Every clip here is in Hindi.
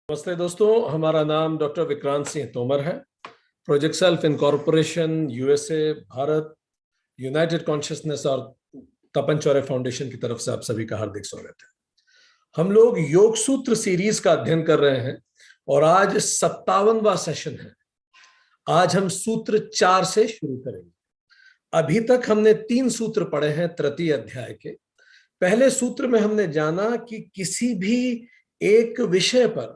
नमस्ते दोस्तों, हमारा नाम डॉक्टर विक्रांत सिंह तोमर है। Project self incorporation, USA, Bharat, United consciousness और तपन चौरे फाउंडेशन की तरफ से आप सभी का हार्दिक स्वागत है। हम लोग योग सूत्र सीरीज का अध्ययन कर रहे हैं और आज 57वां सेशन है। आज हम सूत्र 4 से शुरू करेंगे। अभी तक हमने 3 सूत्र पढ़े हैं तृतीय अध्याय के। पहले सूत्र में हमने जाना कि किसी भी एक विषय पर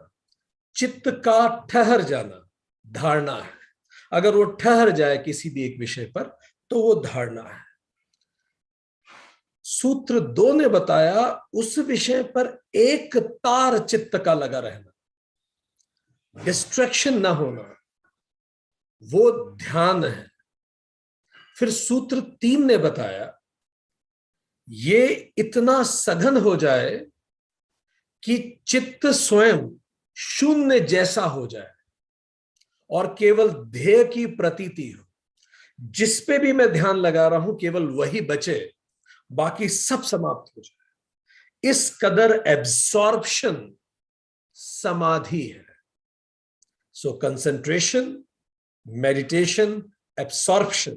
चित्त का ठहर जाना धारणा है। अगर वो ठहर जाए किसी भी एक विषय पर तो वो धारणा है। सूत्र 2 ने बताया उस विषय पर एक तार चित्त का लगा रहना, डिस्ट्रैक्शन ना होना, वो ध्यान है। फिर सूत्र 3 ने बताया ये इतना सघन हो जाए कि चित्त स्वयं शून्य जैसा हो जाए और केवल ध्येय की प्रतीति हो। जिस पे भी मैं ध्यान लगा रहा हूं केवल वही बचे, बाकी सब समाप्त हो जाए। इस कदर एब्सॉर्प्शन समाधि है। सो कंसंट्रेशन, मेडिटेशन, एब्सॉर्प्शन,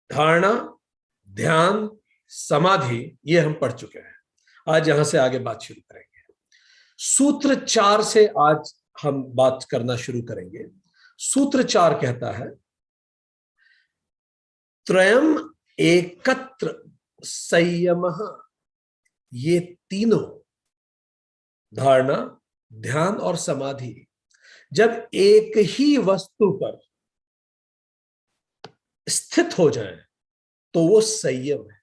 धारणा, ध्यान, समाधि, ये हम पढ़ चुके हैं। आज यहां से आगे बात शुरू करेंगे। सूत्र 4 से आज हम बात करना शुरू करेंगे। सूत्र 4 कहता है त्रयम् एकत्र संयमः। ये तीनों धारणा, ध्यान और समाधि जब एक ही वस्तु पर स्थित हो जाए तो वो संयम है।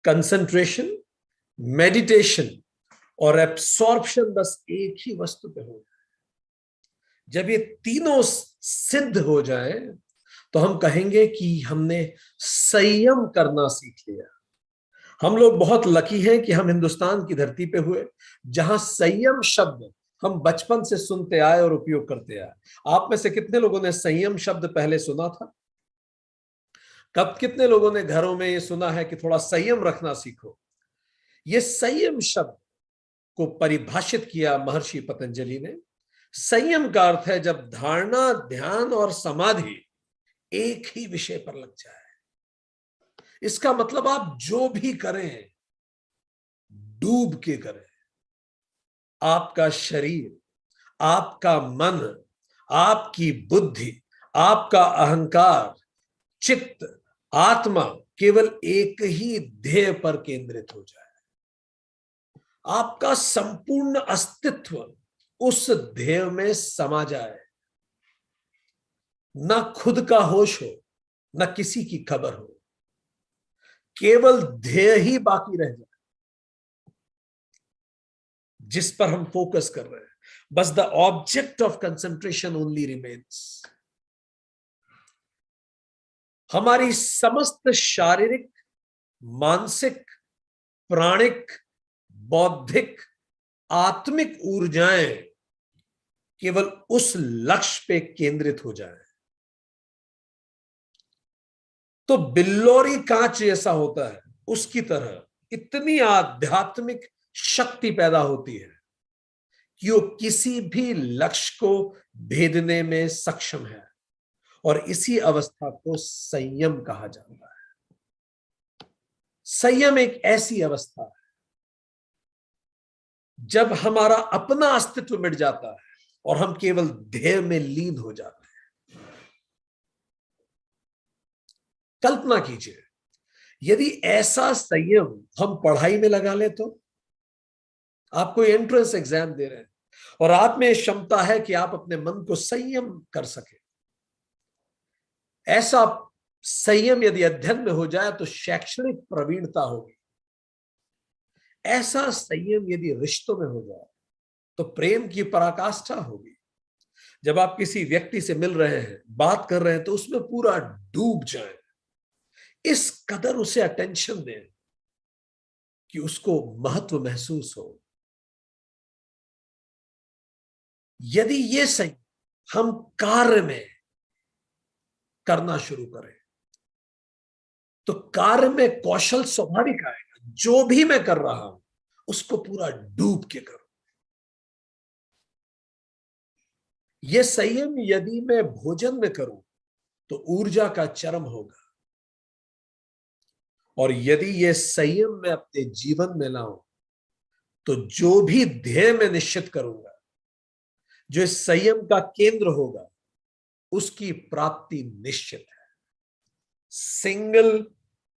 कंसंट्रेशन, मेडिटेशन और एब्सॉर्प्शन बस एक ही वस्तु पे हो जाए। जब ये तीनों सिद्ध हो जाए तो हम कहेंगे कि हमने संयम करना सीख लिया। हम लोग बहुत लकी हैं कि हम हिंदुस्तान की धरती पे हुए जहां संयम शब्द हम बचपन से सुनते आए और उपयोग करते आए। आप में से कितने लोगों ने संयम शब्द पहले सुना था? कब कितने लोगों ने घरों में ये सुना है कि थोड़ा संयम रखना सीखो? ये संयम शब्द को परिभाषित किया महर्षि पतंजलि ने। संयम का अर्थ है जब धारणा, ध्यान और समाधि एक ही विषय पर लग जाए। इसका मतलब आप जो भी करें डूब के करें। आपका शरीर, आपका मन, आपकी बुद्धि, आपका अहंकार, चित्त, आत्मा केवल एक ही ध्येय पर केंद्रित हो जाए। आपका संपूर्ण अस्तित्व उस ध्येय में समा जाए। न खुद का होश हो, न किसी की खबर हो, केवल ध्येय ही बाकी रह जाए जिस पर हम फोकस कर रहे हैं। बस the object of concentration only remains. हमारी समस्त शारीरिक, मानसिक, प्राणिक, बौद्धिक, आत्मिक ऊर्जाएं केवल उस लक्ष्य पे केंद्रित हो जाए तो बिल्लौरी कांच जैसा होता है, उसकी तरह इतनी आध्यात्मिक शक्ति पैदा होती है कि वो किसी भी लक्ष्य को भेदने में सक्षम है। और इसी अवस्था को संयम कहा जाता है। संयम एक ऐसी अवस्था है जब हमारा अपना अस्तित्व मिट जाता है और हम केवल ध्येय में लीन हो जाते हैं। कल्पना कीजिए यदि ऐसा संयम हम पढ़ाई में लगा ले तो। आप कोई एंट्रेंस एग्जाम दे रहे हैं और आप में क्षमता है कि आप अपने मन को संयम कर सके। ऐसा संयम यदि अध्ययन में हो जाए तो शैक्षणिक प्रवीणता होगी। ऐसा संयम यदि रिश्तों में हो जाए तो प्रेम की पराकाष्ठा होगी। जब आप किसी व्यक्ति से मिल रहे हैं, बात कर रहे हैं तो उसमें पूरा डूब जाए। इस कदर उसे अटेंशन दें कि उसको महत्व महसूस हो। यदि ये सही हम कार्य में करना शुरू करें तो कार्य में कौशल स्वाभाविक आएगा। जो भी मैं कर रहा हूं उसको पूरा डूब के करो। ये संयम यदि मैं भोजन में करूं तो ऊर्जा का चरम होगा, और यदि ये संयम मैं अपने जीवन में लाऊं तो जो भी ध्येय मैं निश्चित करूंगा, जो इस संयम का केंद्र होगा, उसकी प्राप्ति निश्चित है। Single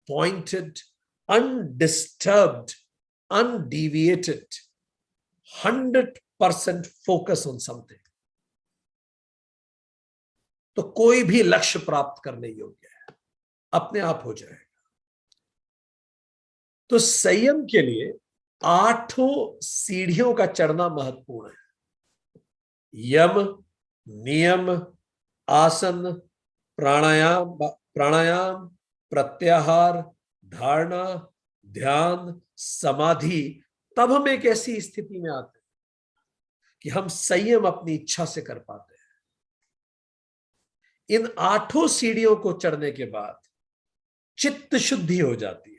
pointed, undisturbed, undeviated, 100% focus on something, तो कोई भी लक्ष्य प्राप्त करने योग्य है, अपने आप हो जाएगा। तो संयम के लिए 8 सीढ़ियों का चढ़ना महत्वपूर्ण है। यम, नियम, आसन, प्राणायाम, प्रत्याहार, धारणा, ध्यान, समाधि। तब हम एक ऐसी स्थिति में आते हैं कि हम संयम अपनी इच्छा से कर पाते हैं। इन 8 सीढ़ियों को चढ़ने के बाद चित्त शुद्धि हो जाती है।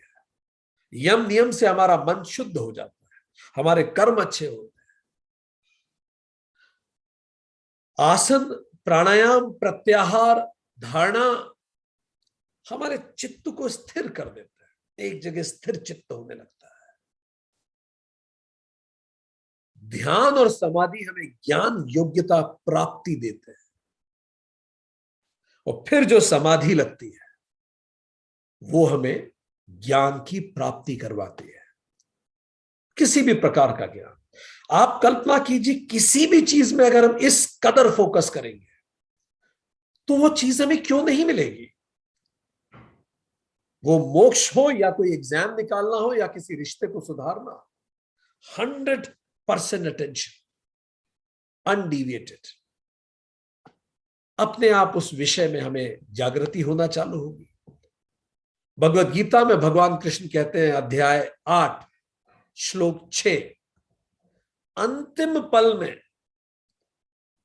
यम नियम से हमारा मन शुद्ध हो जाता है, हमारे कर्म अच्छे होते हैं। आसन, प्राणायाम, प्रत्याहार, धारणा हमारे चित्त को स्थिर कर देते हैं, एक जगह स्थिर चित्त होने लगता है। ध्यान और समाधि हमें ज्ञान योग्यता प्राप्ति देते हैं, और फिर जो समाधि लगती है वो हमें ज्ञान की प्राप्ति करवाती है, किसी भी प्रकार का ज्ञान। आप कल्पना कीजिए, किसी भी चीज में अगर हम इस कदर फोकस करेंगे तो वो चीज हमें क्यों नहीं मिलेगी। वो मोक्ष हो, या कोई एग्जाम निकालना हो, या किसी रिश्ते को सुधारना, 100% अटेंशन, अनडिविएटेड। अपने आप उस विषय में हमें जागृति होना चालू होगी। भगवत गीता में भगवान कृष्ण कहते हैं, अध्याय 8 श्लोक 6, अंतिम पल में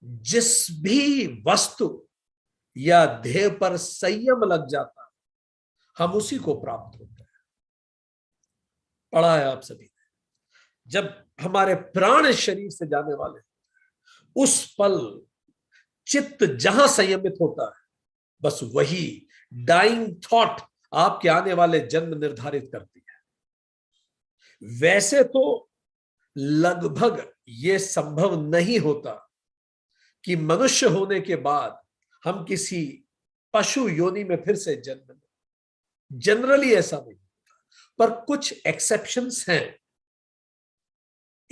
जिस भी वस्तु या ध्येय पर संयम लग जाता है, हम उसी को प्राप्त होते हैं। पढ़ा है आप सभी ने। जब हमारे प्राण शरीर से जाने वाले, उस पल चित्त जहां संयमित होता है, बस वही डाइंग थॉट आपके आने वाले जन्म निर्धारित करती है। वैसे तो लगभग ये संभव नहीं होता कि मनुष्य होने के बाद हम किसी पशु योनि में फिर से जन्म लें। जनरली ऐसा नहीं होता, पर कुछ एक्सेप्शंस हैं।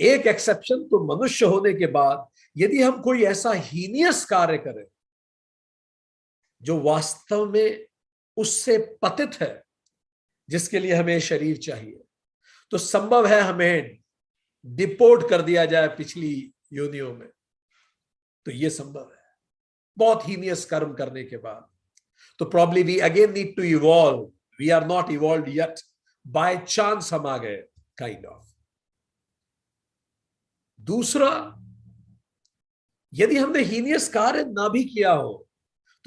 एक एक्सेप्शन तो मनुष्य होने के बाद यदि हम कोई ऐसा हीनियस कार्य करें जो वास्तव में उससे पतित है, जिसके लिए हमें शरीर चाहिए, तो संभव है हमें डिपोर्ट कर दिया जाए पिछली योनियों में। तो यह संभव है, बहुत हीनियस कर्म करने के बाद। तो probably we again need to evolve, we are not evolve yet, by chance हम आ गए, काइंड ऑफ। दूसरा, यदि हमने हीनियस कार्य ना भी किया हो,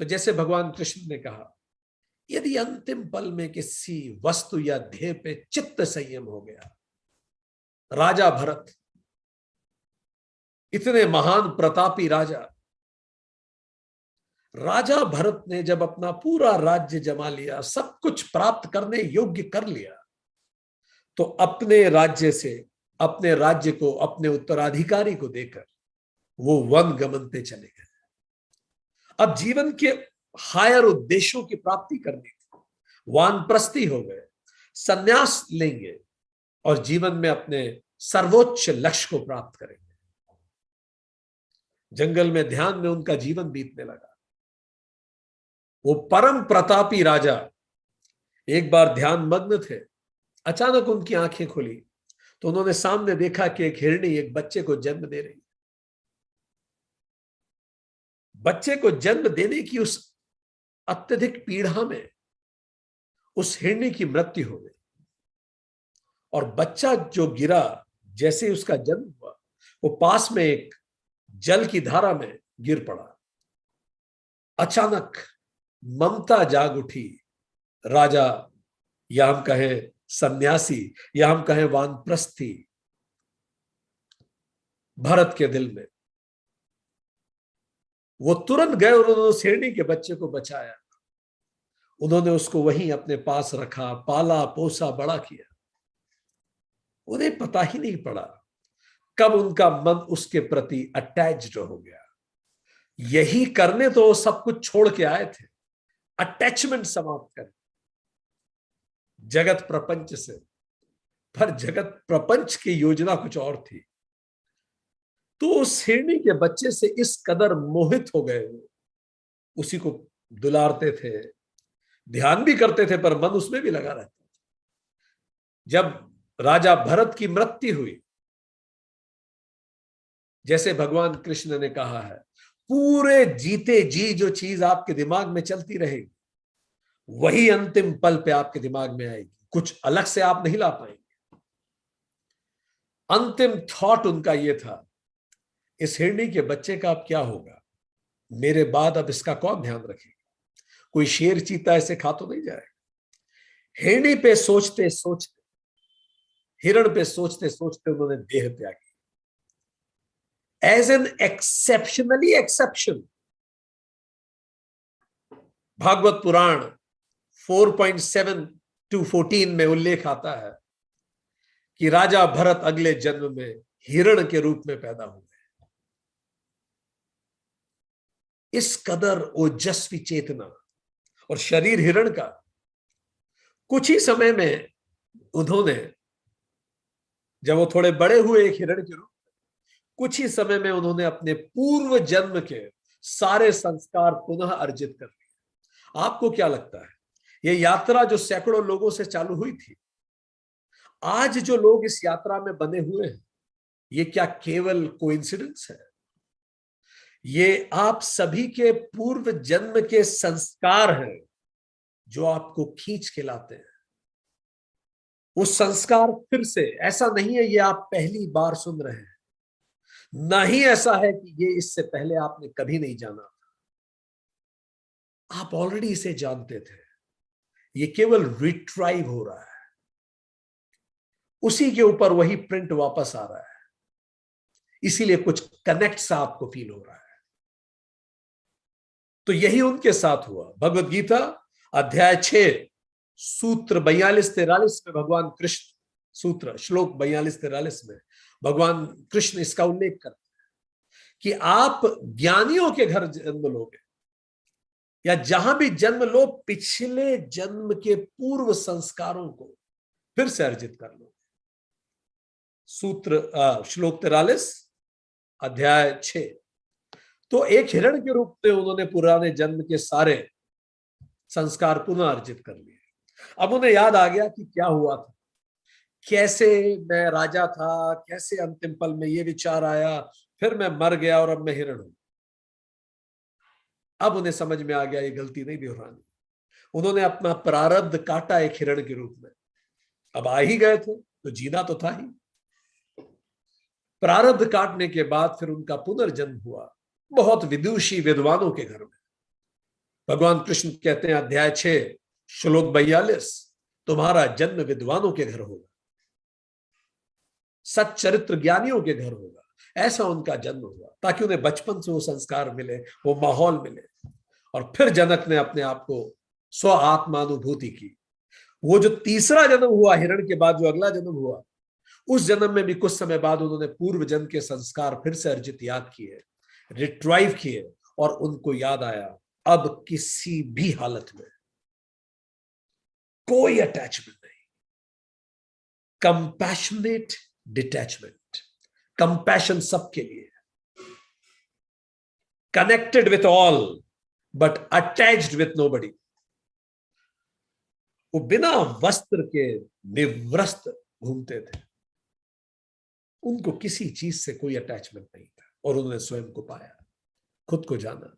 तो जैसे भगवान कृष्ण ने कहा, यदि अंतिम पल में किसी वस्तु या ध्येय पे चित्त संयम हो गया। राजा भरत, इतने महान प्रतापी राजा भरत ने जब अपना पूरा राज्य जमा लिया, सब कुछ प्राप्त करने योग्य कर लिया, तो अपने राज्य से, अपने राज्य को अपने उत्तराधिकारी को देकर वो वन गमन पे चले गए। अब जीवन के हायर उद्देश्यों की प्राप्ति करनी थी, वानप्रस्थी हो गए, संन्यास लेंगे और जीवन में अपने सर्वोच्च लक्ष्य को प्राप्त करेंगे। जंगल में ध्यान में उनका जीवन बीतने लगा। वो परम प्रतापी राजा एक बार ध्यान मग्न थे, अचानक उनकी आंखें खुली तो उन्होंने सामने देखा कि एक हिरणी एक बच्चे को जन्म दे रही। बच्चे को जन्म देने की उस अत्यधिक पीड़ा में उस हिरणी की मृत्यु हो गई, और बच्चा जो गिरा, जैसे उसका जन्म हुआ, वो पास में एक जल की धारा में गिर पड़ा। अचानक ममता जाग उठी। राजा, या हम कहें सन्यासी, या हम कहें वानप्रस्थी भरत के दिल में। वो तुरंत गए और उन्होंने शेरनी के बच्चे को बचाया। उन्होंने उसको वहीं अपने पास रखा, पाला पोसा बड़ा किया। उन्हें पता ही नहीं पड़ा कब उनका मन उसके प्रति अटैच्ड हो गया। यही करने तो वो सब कुछ छोड़ के आए थे, अटैचमेंट समाप्त कर जगत प्रपंच से। पर जगत प्रपंच की योजना कुछ और थी। तो उस हिरनी के बच्चे से इस कदर मोहित हो गए, उसी को दुलारते थे, ध्यान भी करते थे, पर मन उसमें भी लगा रहता था। जब राजा भरत की मृत्यु हुई, जैसे भगवान कृष्ण ने कहा है, पूरे जीते जी जो चीज आपके दिमाग में चलती रहेगी वही अंतिम पल पे आपके दिमाग में आएगी, कुछ अलग से आप नहीं ला पाएंगे। अंतिम थॉट उनका यह था, इस हिरनी के बच्चे का अब क्या होगा, मेरे बाद अब इसका कौन ध्यान रखेगा? कोई शेर चीता ऐसे खा तो नहीं जाएगा। हिरनी पे सोचते सोचते, हिरण पे सोचते सोचते उन्होंने देह त्यागी। As an exceptionally exception, Bhagavata Purana 4.7 to 14 में उल्लेख आता है कि राजा भरत अगले जन्म में हिरण के रूप में पैदा हुए। इस कदर ओजस्वी चेतना और शरीर हिरण का। कुछ ही समय में उन्होंने, जब वो थोड़े बड़े हुए एक हिरण के रूप में, कुछ ही समय में उन्होंने अपने पूर्व जन्म के सारे संस्कार पुनः अर्जित कर लिए। आपको क्या लगता है, ये यात्रा जो सैकड़ों लोगों से चालू हुई थी, आज जो लोग इस यात्रा में बने हुए हैं, ये क्या केवल कोइंसिडेंस है? ये आप सभी के पूर्व जन्म के संस्कार हैं जो आपको खींच के लाते हैं। वो संस्कार फिर से, ऐसा नहीं है ये आप पहली बार सुन रहे हैं, ना ही ऐसा है कि ये इससे पहले आपने कभी नहीं जाना, आप ऑलरेडी इसे जानते थे। ये केवल रिट्राइव हो रहा है, उसी के ऊपर वही प्रिंट वापस आ रहा है, इसीलिए कुछ कनेक्ट सा आपको फील हो रहा है। तो यही उनके साथ हुआ। भगवत गीता अध्याय 6 सूत्र 42-43 में भगवान कृष्ण, सूत्र श्लोक 42-43 में भगवान कृष्ण इसका उल्लेख करते हैं कि आप ज्ञानियों के घर जन्म लोगे, या जहां भी जन्म लो, पिछले जन्म के पूर्व संस्कारों को फिर से अर्जित कर लो। सूत्र श्लोक 43 अध्याय 6। तो एक हिरण के रूप में उन्होंने पुराने जन्म के सारे संस्कार पुनः अर्जित कर लिए। अब उन्हें याद आ गया कि क्या हुआ था, कैसे मैं राजा था, कैसे अंतिम पल में ये विचार आया, फिर मैं मर गया और अब मैं हिरण हूं। अब उन्हें समझ में आ गया ये गलती नहीं दोहरानी। उन्होंने अपना प्रारब्ध काटा एक हिरण के रूप में। अब आ ही गए थे तो जीना तो था ही। प्रारब्ध काटने के बाद फिर उनका पुनर्जन्म हुआ बहुत विदुषी विद्वानों के घर में। भगवान कृष्ण कहते हैं अध्याय 6 श्लोक 42, तुम्हारा जन्म विद्वानों के घर होगा, सच्चरित्र ज्ञानियों के घर होगा। ऐसा उनका जन्म हुआ ताकि उन्हें बचपन से वो संस्कार मिले, वो माहौल मिले। और फिर जनक ने अपने आप को स्व आत्मानुभूति की। वो जो तीसरा जन्म हुआ हिरण के बाद, जो अगला जन्म हुआ, उस जन्म में भी कुछ समय बाद उन्होंने पूर्व जन्म के संस्कार फिर से अर्जित याद किए, रिट्राइव किए, और उनको याद आया अब किसी भी हालत में कोई अटैचमेंट नहीं, कंपैशनेट डिटैचमेंट। कंपैशन सबके लिए, connected with all but attached with nobody. वो बिना वस्त्र के निवस्त्र घूमते थे, उनको किसी चीज से कोई अटैचमेंट नहीं था, और उन्होंने स्वयं को पाया, खुद को जाना।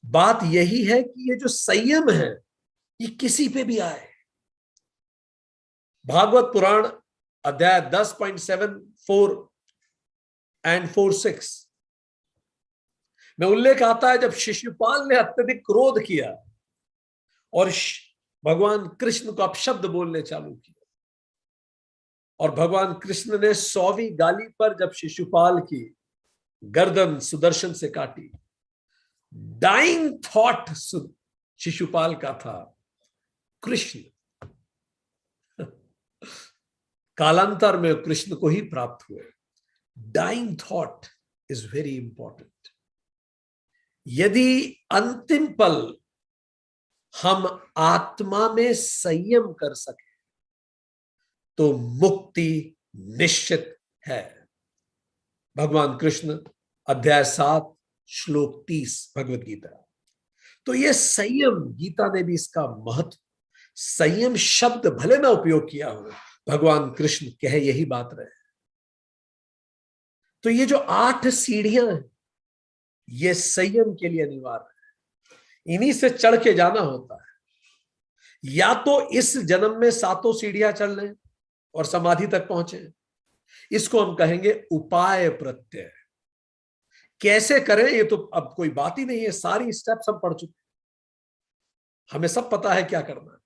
बात यही है कि ये जो संयम है ये किसी पे भी आए। भागवत पुराण अध्याय 10.7 and 4.6 में उल्लेख आता है, जब शिशुपाल ने अत्यधिक क्रोध किया और भगवान कृष्ण को अपशब्द बोलने चालू किया, और भगवान कृष्ण ने 100वीं गाली पर जब शिशुपाल की, गर्दन सुदर्शन से काटी। डाइंग थॉट शिशुपाल का था, कृष्ण। कालांतर में कृष्ण को ही प्राप्त हुए। Dying thought is very important. यदि अंतिम पल हम आत्मा में संयम कर सके तो मुक्ति निश्चित है। भगवान कृष्ण, अध्याय 7 श्लोक 30 भगवत गीता। तो ये संयम, गीता ने भी इसका महत्व, संयम शब्द भले ना उपयोग किया हो, भगवान कृष्ण कह यही बात रहे। तो ये जो 8 सीढ़ियां हैं, ये संयम के लिए अनिवार्य है। इन्हीं से चढ़ के जाना होता है। या तो इस जन्म में 7 सीढ़ियां चढ़ लें और समाधि तक पहुंचे, इसको हम कहेंगे उपाय प्रत्यय। कैसे करें ये तो अब कोई बात ही नहीं है, सारी स्टेप्स हम पढ़ चुके, हमें सब पता है क्या करना है।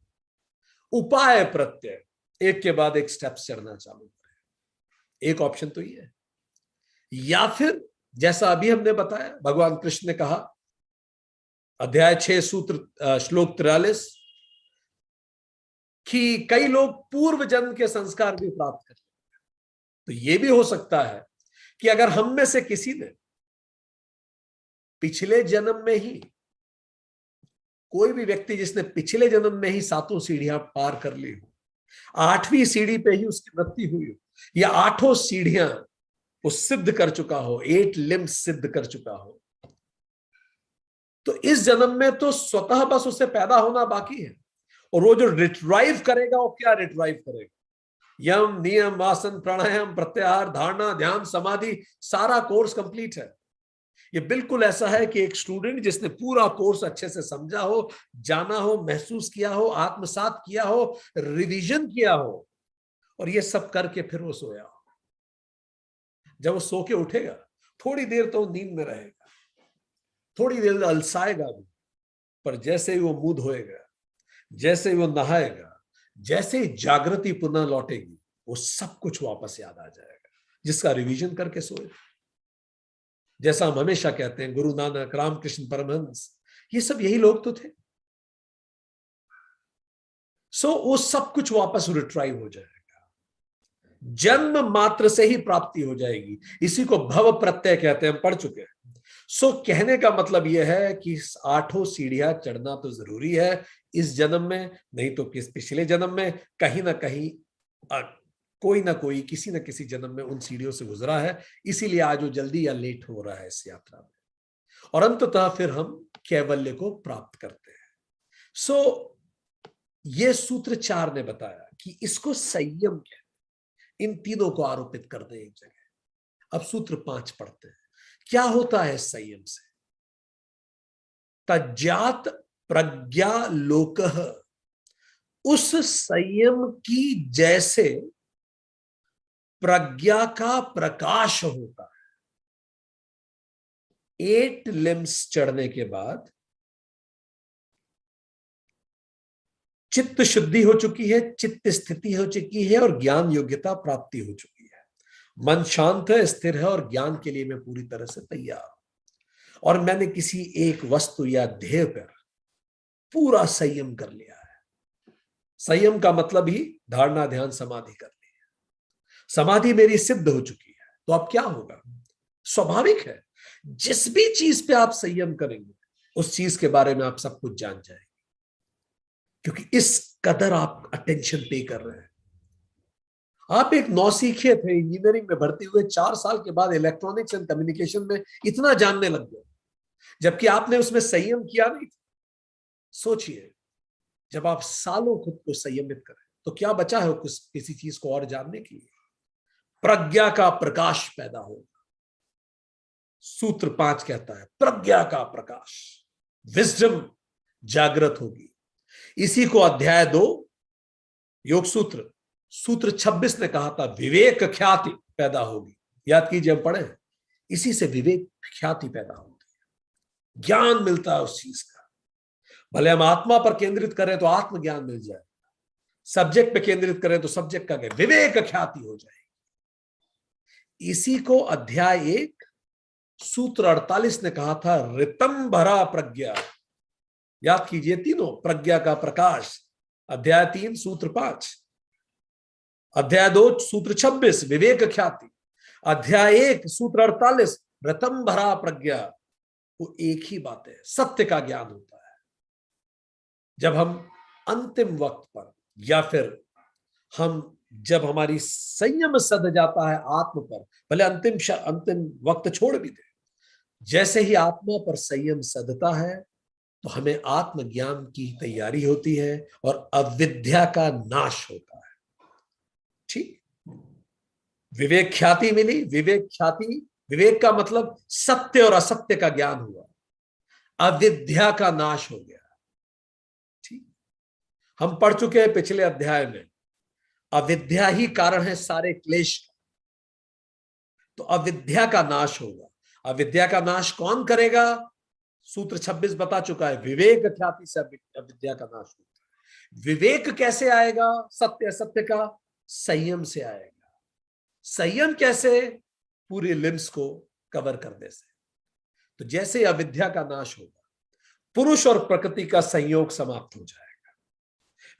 उपाय प्रत्यय, एक के बाद एक स्टेप्स चढ़ना चालू करें, एक ऑप्शन तो ये है। या फिर जैसा अभी हमने बताया, भगवान कृष्ण ने कहा, अध्याय 6 सूत्र श्लोक 43, कि कई लोग पूर्व जन्म के संस्कार भी प्राप्त कर लेते हैं। तो यह भी हो सकता है कि अगर हम में से किसी ने पिछले जन्म में ही, कोई भी व्यक्ति जिसने पिछले जन्म में ही 7 सीढ़ियां पार कर ली हो, 8वीं सीढ़ी पे ही उसकी मृत्यु हुई हो, या 8 सीढ़ियां वो सिद्ध कर चुका हो, 8 लिम्स सिद्ध कर चुका हो, तो इस जन्म में तो स्वतः बस उसे पैदा होना बाकी है। और वो जो रिट्राइव करेगा, वो क्या रिट्राइव करेगा? यम, नियम, आसन, प्राणायाम, प्रत्याहार, धारणा, ध्यान, समाधि, सारा कोर्स कंप्लीट है। ये बिल्कुल ऐसा है कि एक स्टूडेंट जिसने पूरा कोर्स अच्छे से समझा हो, जाना हो, महसूस किया हो, आत्मसात किया हो, रिवीजन किया हो, और ये सब करके फिर वो सोया हो। जब वो सो के उठेगा, थोड़ी देर तो नींद में रहेगा, थोड़ी देर अलसाएगा भी, पर जैसे ही वो मुंह धोएगा, जैसे ही वो नहाएगा, जैसे ही जागृति पुनः लौटेगी, वो सब कुछ वापस याद आ जाएगा जिसका रिवीजन करके सोए। जैसा हम हमेशा कहते हैं, गुरु नानक, रामकृष्ण परमहंस, ये सब यही लोग तो थे। वो सब कुछ वापस रिट्राइव हो जाएगा, जन्म मात्र से ही प्राप्ति हो जाएगी। इसी को भव प्रत्यय कहते हैं, हम पढ़ चुके हैं। कहने का मतलब यह है कि 8 सीढ़ियां चढ़ना तो जरूरी है इस जन्म में, नहीं तो पिछले जन्म में कहीं ना कहीं कोई ना कोई किसी न किसी जन्म में उन सीढ़ियों से गुजरा है, इसीलिए आज वो जल्दी या लेट हो रहा है इस यात्रा में, और अंततः फिर हम कैवल्य को प्राप्त करते हैं। ये सूत्र 4 ने बताया कि इसको संयम कहते हैं। इन तीनों को आरोपित कर दे एक जगह। अब सूत्र 5 पढ़ते हैं, क्या होता है संयम से? तज्जात प्रज्ञा लोकः, उस संयम की जैसे प्रज्ञा का प्रकाश होता है। 8 लिम्स चढ़ने के बाद चित्त शुद्धि हो चुकी है, चित्त स्थिति हो चुकी है, और ज्ञान योग्यता प्राप्ति हो चुकी है। मन शांत है, स्थिर है, और ज्ञान के लिए मैं पूरी तरह से तैयार हूं, और मैंने किसी एक वस्तु या ध्येय पर पूरा संयम कर लिया है। संयम का मतलब ही धारणा, ध्यान, समाधि कर ली है। समाधि मेरी सिद्ध हो चुकी है, तो अब क्या होगा? स्वाभाविक है, जिस भी चीज पे आप संयम करेंगे, उस चीज के बारे में आप सब कुछ जान जाएंगे, क्योंकि इस कदर आप अटेंशन पे कर रहे हैं। आप एक नौसिखिए थे, इंजीनियरिंग में भर्ती हुए, 4 साल के बाद इलेक्ट्रॉनिक्स एंड कम्युनिकेशन में इतना जानने लग गए, जबकि आपने उसमें संयम किया नहीं। सोचिए, जब आप सालों खुद को संयमित करें, तो क्या बचा है किसी चीज को और जानने के लिए? प्रज्ञा का प्रकाश पैदा होगा। सूत्र 5 कहता है, प्रज्ञा का प्रकाश, विजडम जागृत होगी। इसी को अध्याय 2 योग सूत्र 26 ने कहा था, विवेक ख्याति पैदा होगी। याद कीजिए, हम पढ़े, इसी से विवेक ख्याति पैदा होती है, ज्ञान मिलता है उस चीज का। भले हम आत्मा पर केंद्रित करें तो आत्मज्ञान मिल जाए, सब्जेक्ट पे केंद्रित करें तो सब्जेक्ट का विवेक ख्याति हो जाएगी। इसी को अध्याय 1 सूत्र 48 ने कहा था ऋतम भरा प्रज्ञा। याद कीजिए तीनों, प्रज्ञा का प्रकाश अध्याय 3 सूत्र 5, अध्याय 2 सूत्र 26 विवेक ख्याति, अध्याय 1 सूत्र 48 ऋतम भरा प्रज्ञा। वो एक ही बात है, सत्य का ज्ञान होता है। जब हम अंतिम वक्त पर या फिर जब हमारी संयम सध जाता है आत्म पर, भले अंतिम वक्त छोड़ भी दे, जैसे ही आत्मा पर संयम सधता है तो हमें आत्मज्ञान की तैयारी होती है और अविद्या का नाश होता है। ठीक, विवेक ख्याति मिली। विवेक का मतलब सत्य और असत्य का ज्ञान हुआ, अविद्या का नाश हो गया। ठीक, हम पढ़ चुके हैं पिछले अध्याय में, अविद्या ही कारण है सारे क्लेश का। तो अविद्या का नाश होगा। अविद्या का नाश कौन करेगा? सूत्र 26 बता चुका है, विवेक ख्याति से अविद्या का नाश होता है। विवेक कैसे आएगा? सत्य असत्य का संयम से आएगा। संयम कैसे? पूरे लिम्स को कवर करने से। तो जैसे अविद्या का नाश होगा, पुरुष और प्रकृति का संयोग समाप्त हो जाएगा।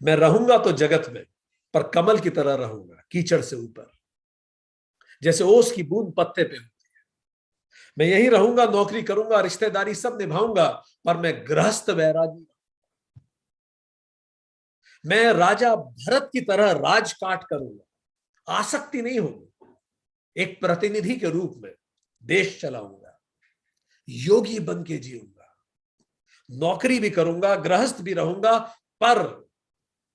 मैं रहूंगा तो जगत में, पर कमल की तरह रहूंगा, कीचड़ से ऊपर, जैसे ओस की बूंद पत्ते पे होती है। मैं यही रहूंगा, नौकरी करूंगा, रिश्तेदारी सब निभाऊंगा, पर मैं गृहस्थ वैरागी। मैं राजा भरत की तरह राजकाट करूंगा, आसक्ति नहीं होगी, एक प्रतिनिधि के रूप में देश चलाऊंगा, योगी बन के जीऊंगा, नौकरी भी करूंगा, गृहस्थ भी रहूंगा, पर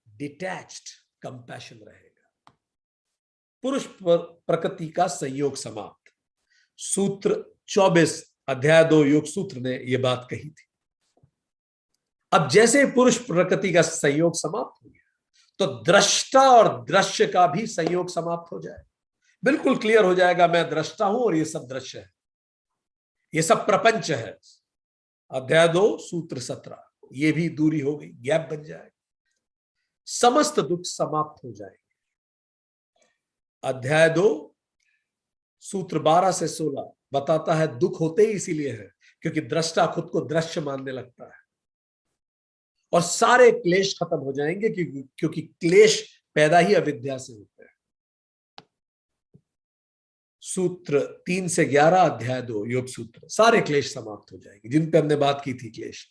डिटैच्ड, कंपैशन रहेगा। पुरुष प्रकृति का संयोग समाप्त। सूत्र 24 अध्याय 2 योग सूत्र ने यह बात कही थी। अब जैसे पुरुष प्रकृति का संयोग समाप्त हो गया, तो दृष्टा और दृश्य का भी संयोग समाप्त हो जाए। बिल्कुल क्लियर हो जाएगा, मैं दृष्टा हूं और ये सब दृश्य है, ये सब प्रपंच है। अध्याय 2 सूत्र 17, ये भी दूरी हो गई, गैप बन जाएगा, समस्त दुख समाप्त हो जाएंगे। अध्याय 2 सूत्र 12 से 16 बताता है दुख होते ही इसीलिए है क्योंकि दृष्टा खुद को दृश्य मानने लगता है, और सारे क्लेश खत्म हो जाएंगे क्योंकि क्लेश पैदा ही अविद्या से होते हैं। सूत्र 3 से 11 अध्याय 2 योग सूत्र, सारे क्लेश समाप्त हो जाएंगे जिन पे हमने बात की थी, क्लेश।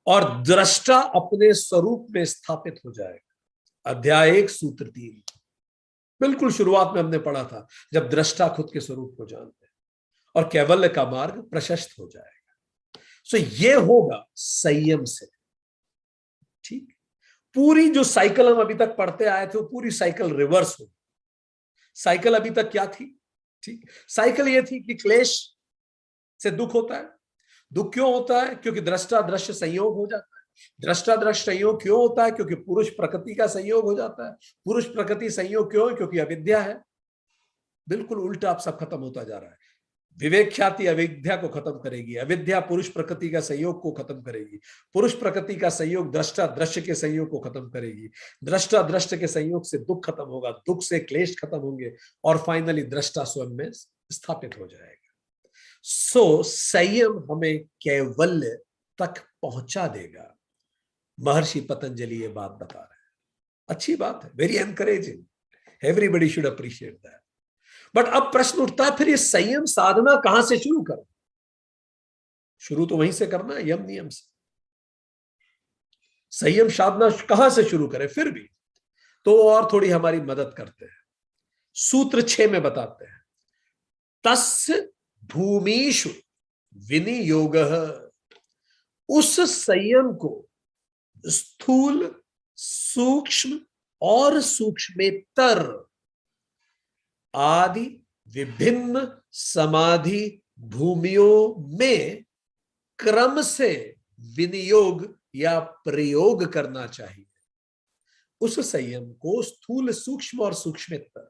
और दृष्टा अपने स्वरूप में स्थापित हो जाएगा। अध्याय 1 सूत्र 3, बिल्कुल शुरुआत में हमने पढ़ा था, जब दृष्टा खुद के स्वरूप को जानते हैं और कैवल्य का मार्ग प्रशस्त हो जाएगा। सो ये होगा संयम से। ठीक, पूरी जो साइकिल हम अभी तक पढ़ते आए थे वो पूरी साइकिल रिवर्स होगी। साइकिल अभी तक क्या थी? ठीक, साइकिल ये थी कि क्लेश से दुख होता है। दुख क्यों होता है? क्योंकि दृष्टा दृश्य संयोग हो जाता है। दृष्टा दृश्य संयोग क्यों होता है? क्योंकि पुरुष प्रकृति का संयोग हो जाता है। पुरुष प्रकृति संयोग क्यों है? क्योंकि अविद्या है। बिल्कुल उल्टा अब सब खत्म होता जा रहा है। विवेक ख्याति अविद्या को खत्म करेगी, अविद्या पुरुष प्रकृति का संयोग को खत्म करेगी, पुरुष प्रकृति का संयोग दृष्टा दृश्य के संयोग को खत्म करेगी, दृष्टा दृश्य के संयोग से दुख खत्म होगा, दुख से क्लेश खत्म होंगे, और फाइनली दृष्टा स्वयं में स्थापित हो जाएगा। सो संयम हमें कैवल्य तक पहुंचा देगा। महर्षि पतंजलि ये बात बता रहे हैं। अच्छी बात है, very encouraging, everybody should appreciate that. But अब प्रश्न उठता है, फिर ये संयम साधना कहां से शुरू करें? शुरू तो वहीं से करना है, यम नियम से। संयम साधना कहां से शुरू करें? फिर भी तो और थोड़ी हमारी मदद करते हैं। सूत्र 6 में बताते हैं, तस्य भूमिषु विनियोगः, उस संयम को स्थूल, सूक्ष्म और सूक्ष्मेतर आदि विभिन्न समाधि भूमियों में क्रम से विनियोग या प्रयोग करना चाहिए। उस संयम को स्थूल, सूक्ष्म और सूक्ष्मेतर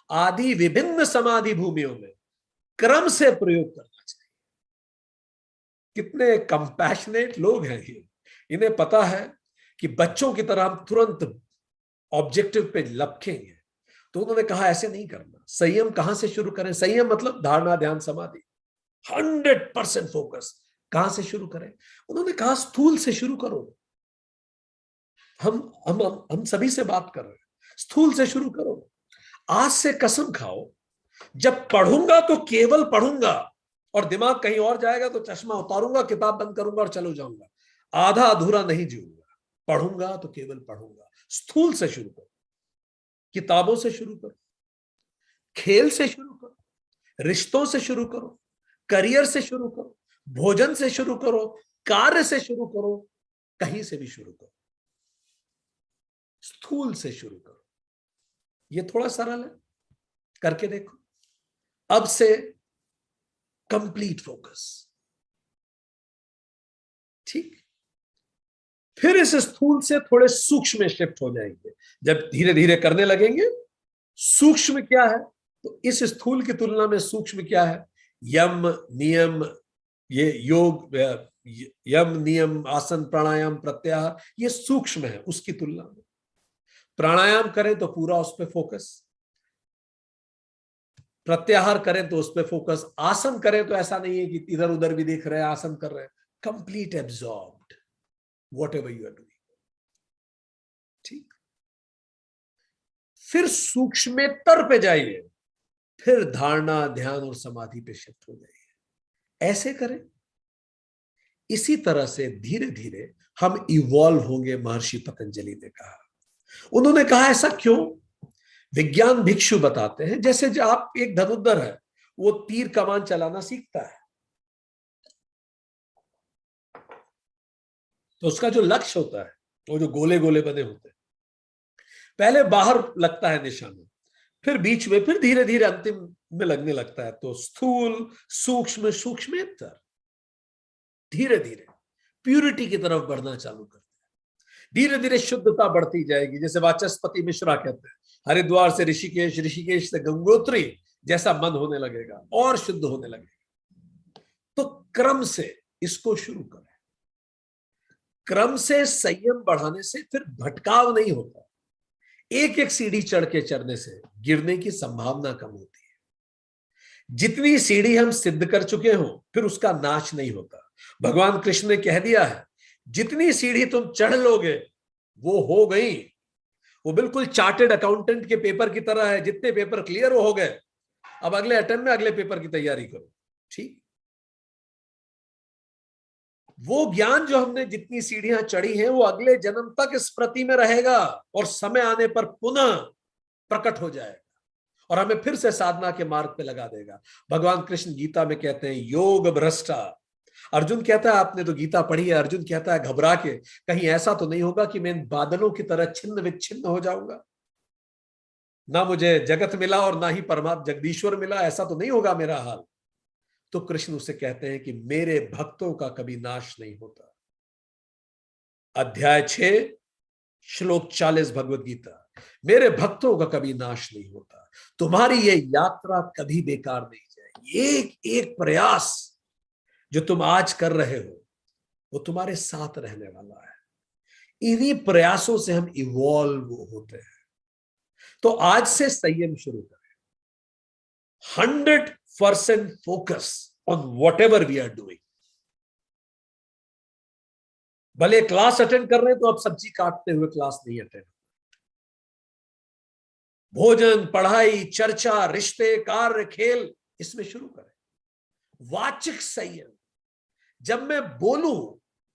आदि विभिन्न समाधि भूमियों में क्रम से प्रयोग करना चाहिए। कितने कंपैशनेट लोग हैं ये। इन्हें पता है कि बच्चों की तरह हम तुरंत ऑब्जेक्टिव पे लपकेंगे, तो उन्होंने कहा ऐसे नहीं करना। संयम कहां से शुरू करें? संयम मतलब धारणा, ध्यान, समाधि। 100% फोकस। कहां से शुरू करें? उन्होंने कहा स्थूल से शुरू करो। हम सभी से बात कर रहे हैं, स्थूल से शुरू करो। आज से कसम खाओ, जब पढ़ूंगा तो केवल पढ़ूंगा, और दिमाग कहीं और जाएगा तो चश्मा उतारूंगा, किताब बंद करूंगा और चलो जाऊंगा। आधा अधूरा नहीं जीऊंगा। पढ़ूंगा तो केवल पढ़ूंगा। स्थूल से शुरू करो, किताबों से शुरू करो, खेल से शुरू करो, रिश्तों से शुरू करो, करियर से शुरू करो, भोजन से शुरू करो, कार्य से शुरू करो, कहीं से भी शुरू करो। स्थूल से शुरू करो। ये थोड़ा सरल है, करके देखो। अब से कंप्लीट फोकस। ठीक, फिर इस स्थूल से थोड़े सूक्ष्म में शिफ्ट हो जाएंगे। जब धीरे धीरे करने लगेंगे, सूक्ष्म क्या है, तो इस स्थूल की तुलना में सूक्ष्म क्या है? यम नियम, ये योग, यम नियम, आसन, प्राणायाम, प्रत्याहार, ये सूक्ष्म है उसकी तुलना में। प्राणायाम करें तो पूरा उस पर फोकस, प्रत्याहार करें तो उस पर फोकस, आसन करें तो ऐसा नहीं है कि इधर उधर भी देख रहे हैं, आसन कर रहे हैं। Complete absorbed whatever you are doing. ठीक, फिर सूक्ष्मेतर पे जाइए, फिर धारणा, ध्यान और समाधि पे शिफ्ट हो जाइए। ऐसे करें। इसी तरह से धीरे धीरे हम इवॉल्व होंगे, महर्षि पतंजलि ने कहा। उन्होंने कहा ऐसा क्यों? विज्ञान भिक्षु बताते हैं, जैसे जो आप, एक धनुर्धर है, वो तीर कमान चलाना सीखता है, तो उसका जो लक्ष्य होता है, वो जो गोले गोले बने होते हैं, पहले बाहर लगता है निशाना, फिर बीच में, फिर धीरे धीरे अंतिम में लगने लगता है। तो स्थूल, सूक्ष्म, सूक्ष्मेतर, धीरे धीरे प्यूरिटी की तरफ बढ़ना चालू करते हैं। धीरे धीरे शुद्धता बढ़ती जाएगी। जैसे वाचस्पति मिश्रा कहते हैं, हरिद्वार से ऋषिकेश, ऋषिकेश से गंगोत्री जैसा मन होने लगेगा और शुद्ध होने लगेगा। तो क्रम से इसको शुरू करें। क्रम से संयम बढ़ाने से फिर भटकाव नहीं होता। एक एक सीढ़ी चढ़ के चढ़ने से गिरने की संभावना कम होती है। जितनी सीढ़ी हम सिद्ध कर चुके हो, फिर उसका नाश नहीं होता। भगवान कृष्ण ने कह दिया है, जितनी सीढ़ी तुम चढ़ लोगे वो हो गई। वो बिल्कुल चार्टेड अकाउंटेंट के पेपर की तरह है, जितने पेपर क्लियर हो गए, अब अगले अटेम्प्ट में अगले पेपर की तैयारी करो। ठीक, वो ज्ञान जो हमने जितनी सीढ़ियां चढ़ी हैं, वो अगले जन्म तक स्मृति में रहेगा और समय आने पर पुनः प्रकट हो जाएगा और हमें फिर से साधना के मार्ग पे लगा देगा। भगवान कृष्ण गीता में कहते हैं, योग भ्रष्टा। अर्जुन कहता है, आपने तो गीता पढ़ी है, अर्जुन कहता है घबरा के, कहीं ऐसा तो नहीं होगा कि मैं इन बादलों की तरह छिन्न विच्छिन्न हो जाऊंगा, ना मुझे जगत मिला और ना ही परमात्मा जगदीश्वर मिला, ऐसा तो नहीं होगा मेरा हाल। तो कृष्ण उसे कहते हैं कि मेरे भक्तों का कभी नाश नहीं होता। अध्याय 6 श्लोक 40 भगवत गीता, मेरे भक्तों का कभी नाश नहीं होता। तुम्हारी ये यात्रा कभी बेकार नहीं जाएगी। एक एक प्रयास जो तुम आज कर रहे हो, वो तुम्हारे साथ रहने वाला है। इन्हीं प्रयासों से हम इवॉल्व होते हैं। तो आज से संयम शुरू करें। 100% focus on whatever we are doing. भले क्लास अटेंड कर रहे हैं तो अब सब्जी काटते हुए क्लास नहीं अटेंड। भोजन, पढ़ाई, चर्चा, रिश्ते, कार्य, खेल, इसमें शुरू करें। वाचिक संयम, जब मैं बोलूं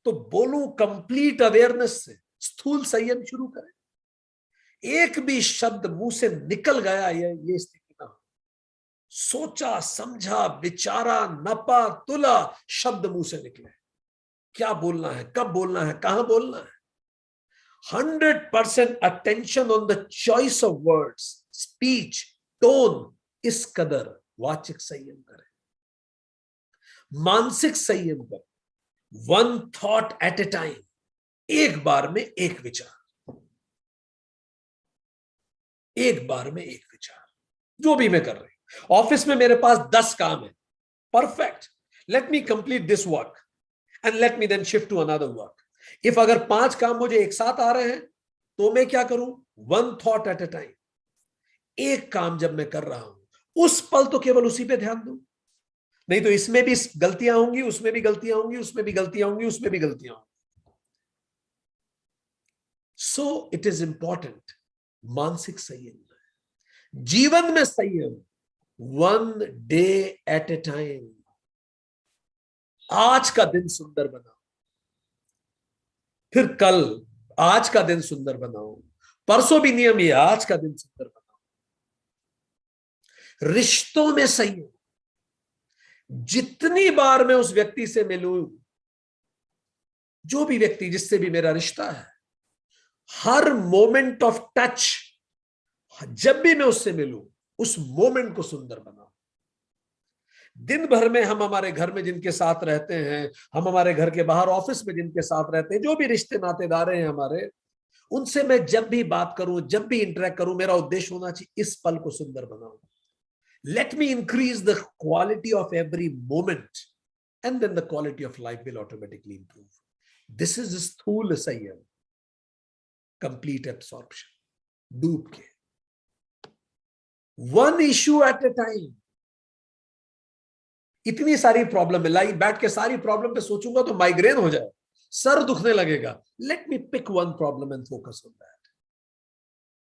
तो बोलूं कंप्लीट अवेयरनेस से। स्थूल संयम शुरू करें। एक भी शब्द मुंह से निकल गया, ये स्थिति ना हो। सोचा, समझा, विचारा, नपा, तुला, शब्द मुंह से निकले। क्या बोलना है, कब बोलना है, कहां बोलना है। 100% attention on the choice of words, speech, tone. इस कदर वाचिक संयम करें। मानसिक संयम करें। 1 थॉट एट ए टाइम, एक बार में एक विचार, एक बार में एक विचार। जो भी मैं कर रही हूं, ऑफिस में मेरे पास 10 काम है, perfect, let me complete this work and let me then shift to another work. If अगर 5 काम मुझे एक साथ आ रहे हैं, तो मैं क्या करूं? 1 थॉट एट ए टाइम। एक काम जब मैं कर रहा हूं, उस पल तो केवल उसी पे ध्यान दूं। नहीं तो इसमें भी गलतियां होंगी, उसमें भी गलतियां होंगी, उसमें भी गलतियां होंगी, उसमें भी गलतियां होंगी। सो इट इज इंपॉर्टेंट मानसिक संयम, जीवन में संयम, one day at a time. आज का दिन सुंदर बनाओ, फिर कल, आज का दिन सुंदर बनाओ, परसों भी नियम ये, आज का दिन सुंदर बनाओ। रिश्तों में संयम, जितनी बार मैं उस व्यक्ति से मिलूं, जो भी व्यक्ति जिससे भी मेरा रिश्ता है, हर मोमेंट ऑफ टच, जब भी मैं उससे मिलूं, उस मोमेंट को सुंदर बनाओ। दिन भर में हम हमारे घर में जिनके साथ रहते हैं, हम हमारे घर के बाहर ऑफिस में जिनके साथ रहते हैं, जो भी रिश्ते नातेदार हैं हमारे, उनसे मैं जब भी बात करूं, जब भी इंटरेक्ट करूं, मेरा उद्देश्य होना चाहिए इस पल को सुंदर बनाऊं। Let me increase the quality of every moment and then the quality of life will automatically improve. This is स्थूल संयम, कंप्लीट एब्सॉर्प्शन, डूब के, one issue at a time. इतनी सारी प्रॉब्लम है, लाइक बैठ के सारी प्रॉब्लम पे सोचूंगा तो माइग्रेन हो जाए, सर दुखने लगेगा। Let me pick one problem and focus on that,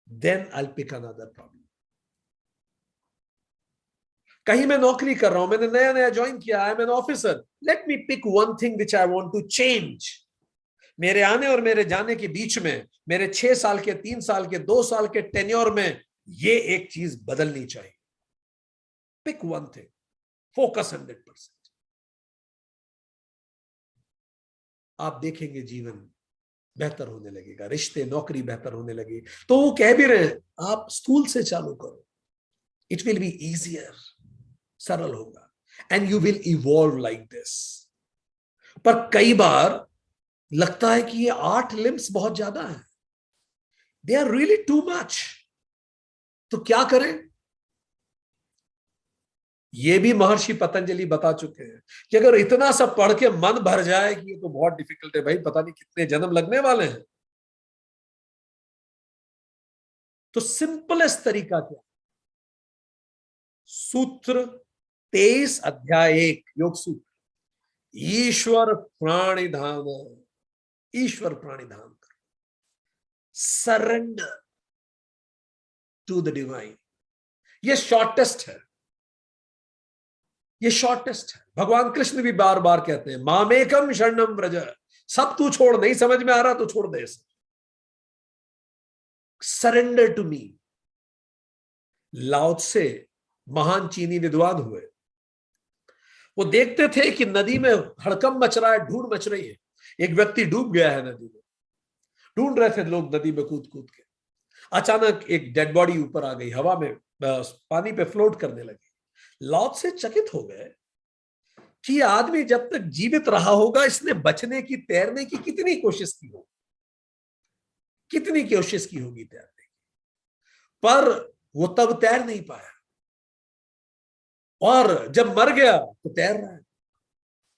then I pick another problem. कहीं मैं नौकरी कर रहा हूं, मैंने नया नया ज्वाइन किया, I am an officer, let me pick one thing which I want to change. मेरे आने और मेरे जाने के बीच में, मेरे 6 साल के, 3 साल के, 2 साल के टेन्योर में, ये एक चीज बदलनी चाहिए। Pick one thing, focus 100%। आप देखेंगे जीवन बेहतर होने लगेगा, रिश्ते, नौकरी बेहतर होने लगे। तो वो कह भी रहे हैं, आप स्थूल से चालू करो, इट विल बी इजियर, सरल होगा, and you will evolve like this. पर कई बार लगता है कि ये 8 लिम्स बहुत ज्यादा है, they are really too much. तो क्या करें? ये भी महर्षि पतंजलि बता चुके हैं कि अगर इतना सब पढ़ के मन भर जाए कि ये तो बहुत डिफिकल्ट है भाई, पता नहीं कितने जन्म लगने वाले हैं, तो सिंपलेस्ट तरीका क्या? सूत्र 23 अध्याय 1 योग सूत्र, ईश्वर प्राणिधान, ईश्वर प्राणिधान करो, सरेंडर टू द डिवाइन। ये शॉर्टेस्ट है, ये शॉर्टेस्ट है। भगवान कृष्ण भी बार बार कहते हैं, मामेकम शरणम व्रज, सब तू छोड़, नहीं समझ में आ रहा तो छोड़ दे, सरेंडर टू मी। लाओ त्से महान चीनी विद्वान हुए, वो देखते थे कि नदी में हड़कंप मच रहा है, ढूंढ मच रही है, एक व्यक्ति डूब गया है नदी में, ढूंढ रहे थे लोग नदी में कूद कूद के। अचानक एक डेड बॉडी ऊपर आ गई, हवा में पानी पे फ्लोट करने लगी। लाओ त्से चकित हो गए कि आदमी जब तक जीवित रहा होगा, इसने बचने की, तैरने की कितनी कोशिश की होगी, कितनी कोशिश की होगी तैरने की, पर वो तब तैर नहीं पाया, और जब मर गया तो तैर रहा है,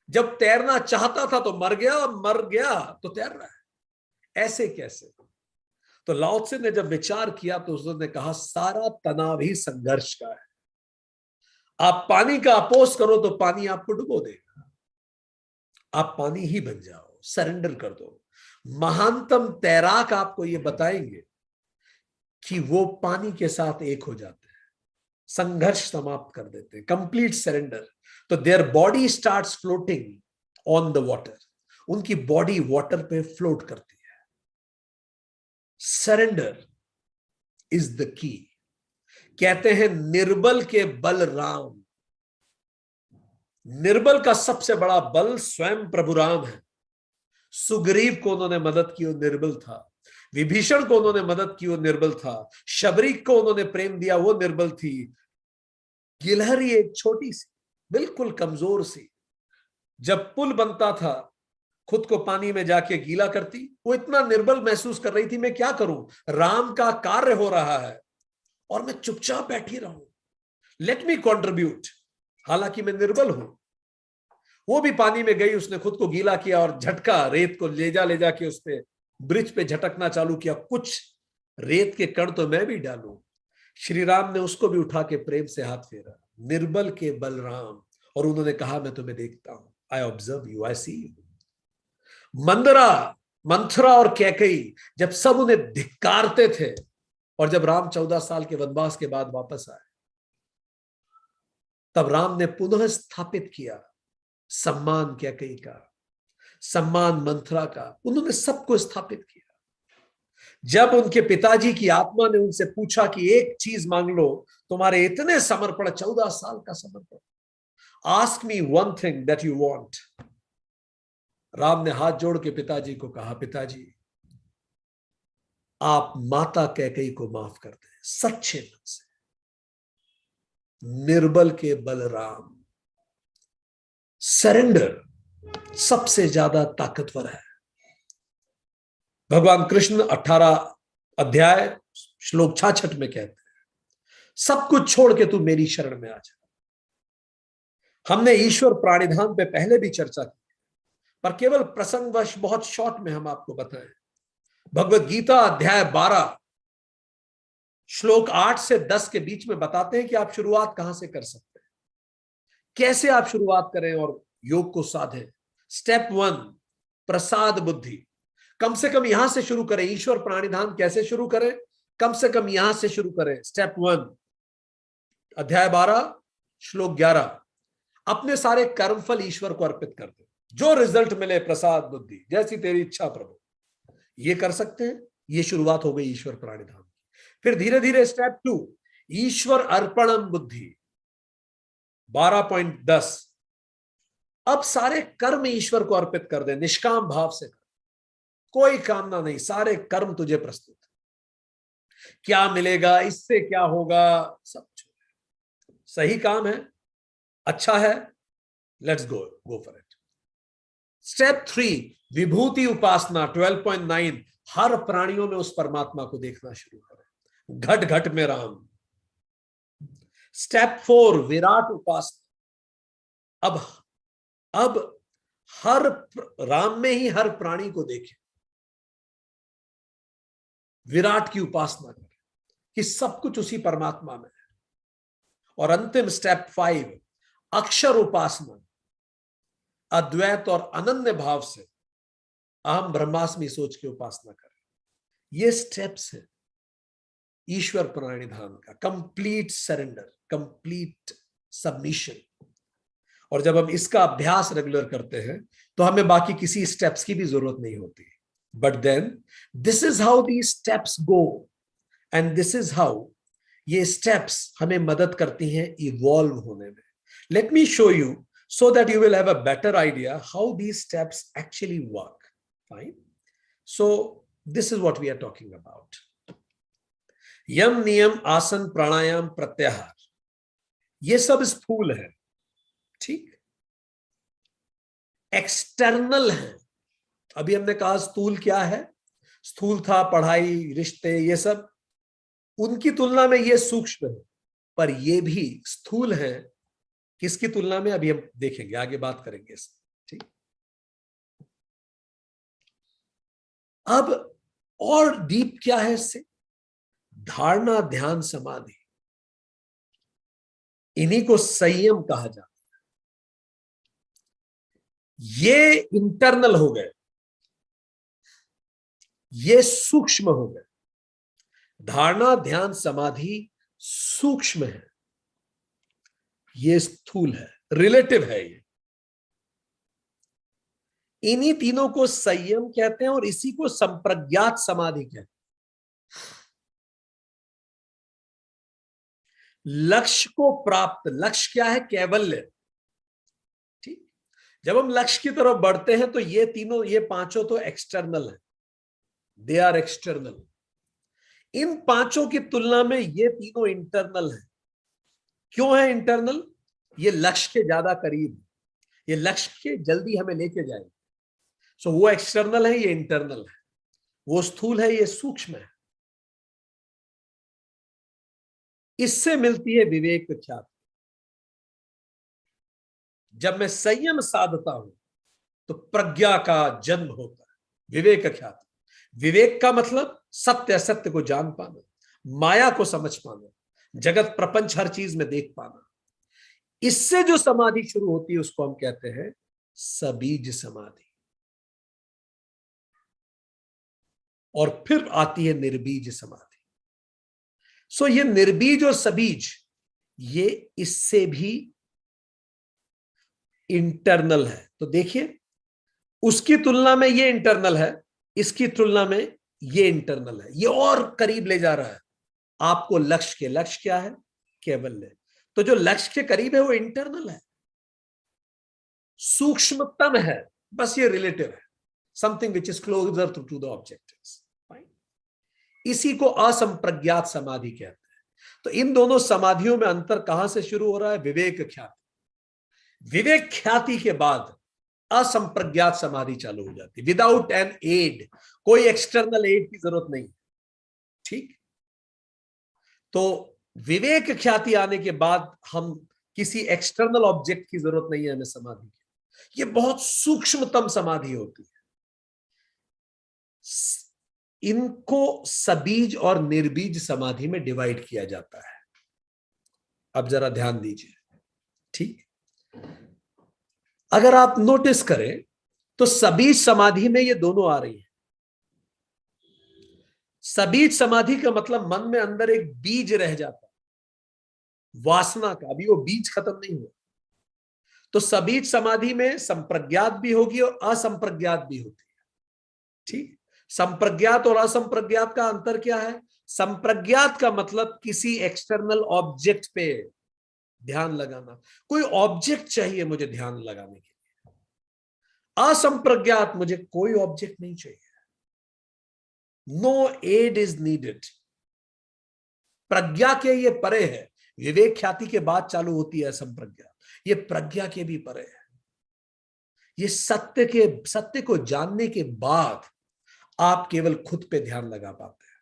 जब तैरना चाहता था तो मर गया तो तैर रहा है, ऐसे कैसे? तो लाओ त्से ने जब विचार किया तो उसने कहा, सारा तनाव ही संघर्ष का है। आप पानी का अपोज करो तो पानी आपको डुबो देगा, आप पानी ही बन जाओ, सरेंडर कर दो। महानतम तैराक आपको ये बताएंगे कि वो पानी के साथ एक हो जाते हैं, संघर्ष समाप्त कर देते हैं, कंप्लीट सरेंडर। तो their body starts floating on the water, उनकी बॉडी वाटर पे फ्लोट करती है। Surrender is the key. कहते हैं निर्बल के बल राम, निर्बल का सबसे बड़ा बल स्वयं प्रभु राम है। सुग्रीव को उन्होंने मदद की, वो निर्बल था। विभीषण को उन्होंने मदद की, वो निर्बल था। शबरी को उन्होंने प्रेम दिया, वो निर्बल थी। गिलहरी एक छोटी सी, बिल्कुल कमजोर सी, जब पुल बनता था खुद को पानी में जाके गीला करती, वो इतना निर्बल महसूस कर रही थी, मैं क्या करूं, राम का कार्य हो रहा है और मैं चुपचाप बैठी रहूं, लेट मी कंट्रीब्यूट, हालांकि मैं निर्बल हूं। वो भी पानी में गई, उसने खुद को गीला किया और झटका, रेत को ले जाके उस पे ब्रिज पे झटकना चालू किया, कुछ रेत के कण तो मैं भी डालूं। श्री राम ने उसको भी उठा के प्रेम से हाथ फेरा, निर्बल के बलराम, और उन्होंने कहा मैं तुम्हें देखता हूं, I observe you, I see you. Manthara और कैकेयी जब सब उन्हें धिक्कारते थे, और जब राम 14 साल के वनवास के बाद वापस आए, तब राम ने पुनः स्थापित किया सम्मान कैकेयी का, सम्मान मंथरा का, उन्होंने सबको स्थापित किया। जब उनके पिताजी की आत्मा ने उनसे पूछा कि एक चीज मांग लो, तुम्हारे इतने समर्पण, 14 साल का समर्पण, ask me one thing that you want. Ram ने हाथ जोड़ के पिताजी को कहा, पिताजी आप माता कैकेयी को माफ कर दें, सच्चे मन से। निर्बल के बलराम, सरेंडर सबसे ज्यादा ताकतवर है। भगवान कृष्ण 18 अध्याय श्लोक 66 में कहते हैं, सब कुछ छोड़ के तू मेरी शरण में आ जा। हमने ईश्वर प्राणिधान पे पहले भी चर्चा की, पर केवल प्रसंगवश बहुत शॉर्ट में हम आपको बताएं। भगवत गीता अध्याय 12 श्लोक 8 से 10 के बीच में बताते हैं कि आप शुरुआत कहां से कर सकते हैं, कैसे आप शुरुआत करें और योग को साधें। स्टेप 1, प्रसाद बुद्धि। कम से कम यहां से शुरू करें। ईश्वर प्राणिधान कैसे शुरू करें, कम से कम यहां से शुरू करें। स्टेप 1, अध्याय 12 श्लोक 11, अपने सारे कर्मफल ईश्वर को अर्पित कर दे, जो रिजल्ट मिले प्रसाद बुद्धि, जैसी तेरी इच्छा प्रभु। ये कर सकते हैं, ये शुरुआत हो गई ईश्वर प्राणिधान। फिर धीरे धीरे स्टेप 2, ईश्वर अर्पणम बुद्धि 12.10, अब सारे कर्म ईश्वर को अर्पित कर दे, निष्काम भाव से कर, कोई कामना नहीं, सारे कर्म तुझे प्रस्तुत। क्या मिलेगा, इससे क्या होगा, सब सही काम है, अच्छा है, let's go for it. Step 3, विभूति उपासना 12.9, हर प्राणियों में उस परमात्मा को देखना शुरू करें, घट घट में राम। स्टेप 4, विराट उपासना, अब हर राम में ही हर प्राणी को देखें, विराट की उपासना करें कि सब कुछ उसी परमात्मा में है। और अंतिम स्टेप 5, अक्षर उपासना, अद्वैत और अनन्य भाव से अहम ब्रह्मास्मि सोच की उपासना करें। ये स्टेप्स हैं ईश्वर प्राणिधान का, कंप्लीट सरेंडर, कंप्लीट सबमिशन। और जब हम इसका अभ्यास रेगुलर करते हैं तो हमें बाकी किसी स्टेप्स की भी जरूरत नहीं होती। But then this is how the steps go, and this is how ये स्टेप्स हमें मदद करती हैं इवॉल्व होने में। Let me show you so that you will have a better idea how these steps actually work. Fine. So this is what we are talking about. यम नियम आसन प्राणायाम प्रत्याहार, ये सब स्थूल है, ठीक, एक्सटर्नल है। अभी हमने कहा स्थूल क्या है, स्थूल था पढ़ाई, रिश्ते, ये सब, उनकी तुलना में ये सूक्ष्म है, पर ये भी स्थूल है। किसकी तुलना में, अभी हम देखेंगे, आगे बात करेंगे इस, ठीक। अब और डीप क्या है इससे, धारणा ध्यान समाधि, इन्हीं को संयम कहा जाता है। ये इंटरनल हो गए, ये सूक्ष्म हो गए। धारणा ध्यान समाधि सूक्ष्म है, ये स्थूल है, रिलेटिव है। ये इन्हीं तीनों को संयम कहते हैं और इसी को संप्रज्ञात समाधि कहते हैं। लक्ष्य को प्राप्त, लक्ष्य क्या है, कैवल्य, ठीक। जब हम लक्ष्य की तरफ बढ़ते हैं तो ये तीनों, ये पांचों तो एक्सटर्नल है, दे आर एक्सटर्नल। इन पांचों की तुलना में ये तीनों इंटरनल है। क्यों है इंटरनल, ये लक्ष्य के ज्यादा करीब, ये लक्ष्य के जल्दी हमें लेके जाएंगे। सो वो एक्सटर्नल है, ये इंटरनल है। वो स्थूल है, ये सूक्ष्म है। इससे मिलती है विवेक ख्याति। जब मैं संयम साधता हूं तो प्रज्ञा का जन्म होता है, विवेक ख्याति। विवेक का मतलब सत्य असत्य को जान पाना, माया को समझ पाना, जगत प्रपंच हर चीज में देख पाना। इससे जो समाधि शुरू होती है उसको हम कहते हैं सबीज समाधि, और फिर आती है निर्बीज समाधि। सो ये निर्बीज और सबीज ये इससे भी इंटरनल है। तो देखिए, उसकी तुलना में ये इंटरनल है, इसकी तुलना में ये इंटरनल है, ये और करीब ले जा रहा है आपको लक्ष्य के। लक्ष्य क्या है? कैवल्य। तो जो लक्ष्य के करीब है वो इंटरनल है, सूक्ष्मतम है, बस ये रिलेटिव है, something which is closer to the object. इसी को असंप्रज्ञात समाधि कहते हैं। तो इन दोनों समाधियों में अंतर कहां से शुरू हो रहा है? विवेक ख्याति। विवेक ख्याति के बाद असंप्रज्ञात समाधि चालू हो जाती है, विदाउट एन एड, कोई एक्सटर्नल एड की जरूरत नहीं। ठीक, तो विवेक ख्याति आने के बाद हम किसी एक्सटर्नल ऑब्जेक्ट की जरूरत नहीं है हमें समाधि की। ये बहुत सूक्ष्मतम समाधि होती है। इनको सबीज और निर्बीज समाधि में डिवाइड किया जाता है। अब जरा ध्यान दीजिए। ठीक, अगर आप नोटिस करें तो सबीज समाधि में ये दोनों आ रही है। सबीज समाधि का मतलब मन में अंदर एक बीज रह जाता है वासना का, अभी वो बीज खत्म नहीं हुआ। तो सबीज समाधि में संप्रज्ञात भी होगी और असंप्रज्ञात भी होती है। ठीक, संप्रज्ञात और असंप्रज्ञात का अंतर क्या है? संप्रज्ञात का मतलब किसी एक्सटर्नल ऑब्जेक्ट पे ध्यान लगाना, कोई ऑब्जेक्ट चाहिए मुझे ध्यान लगाने के लिए। असंप्रज्ञात, मुझे कोई ऑब्जेक्ट नहीं चाहिए, नो एड इज नीडेड। प्रज्ञा के ये परे है, विवेक ख्याति के बाद चालू होती है संप्रज्ञा, ये प्रज्ञा के भी परे है। ये सत्य को जानने के बाद आप केवल खुद पे ध्यान लगा पाते हैं।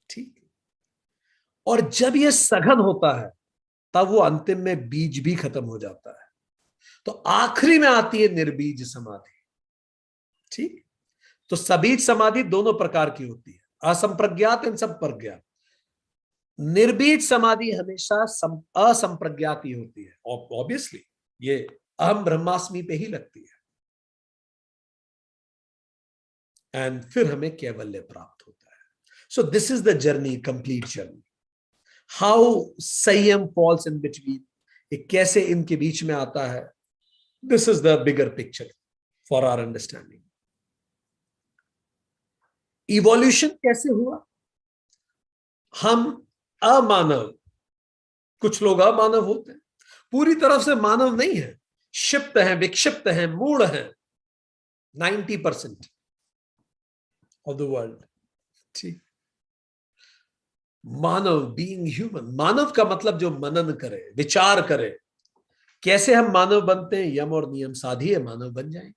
ठीक, और जब ये सघन होता है तब वो अंतिम में बीज भी खत्म हो जाता है, तो आखिरी में आती है निर्बीज समाधि। ठीक, तो सबीज समाधि दोनों प्रकार की होती है, असंप्रज्ञात एवं संप्रज्ञात। निर्बीज समाधि हमेशा असंप्रज्ञात ही होती है, ऑब्वियसली ये अहम ब्रह्मास्मि पे ही लगती है, एंड फिर हमें कैवल्य प्राप्त होता है। So this is the journey, complete journey. How संयम फॉल्स इन बिटवीन, ये कैसे इनके बीच में आता है, this is the bigger picture for our understanding. Evolution कैसे हुआ? हम अमानव, कुछ लोग अमानव होते हैं, पूरी तरफ से मानव नहीं है, क्षिप्त हैं, विक्षिप्त हैं, मूढ़ हैं 90% ऑफ द वर्ल्ड। ठीक, मानव, बीइंग ह्यूमन, मानव का मतलब जो मनन करे, विचार करे। कैसे हम मानव बनते हैं? यम और नियम साधिए मानव बन जाए।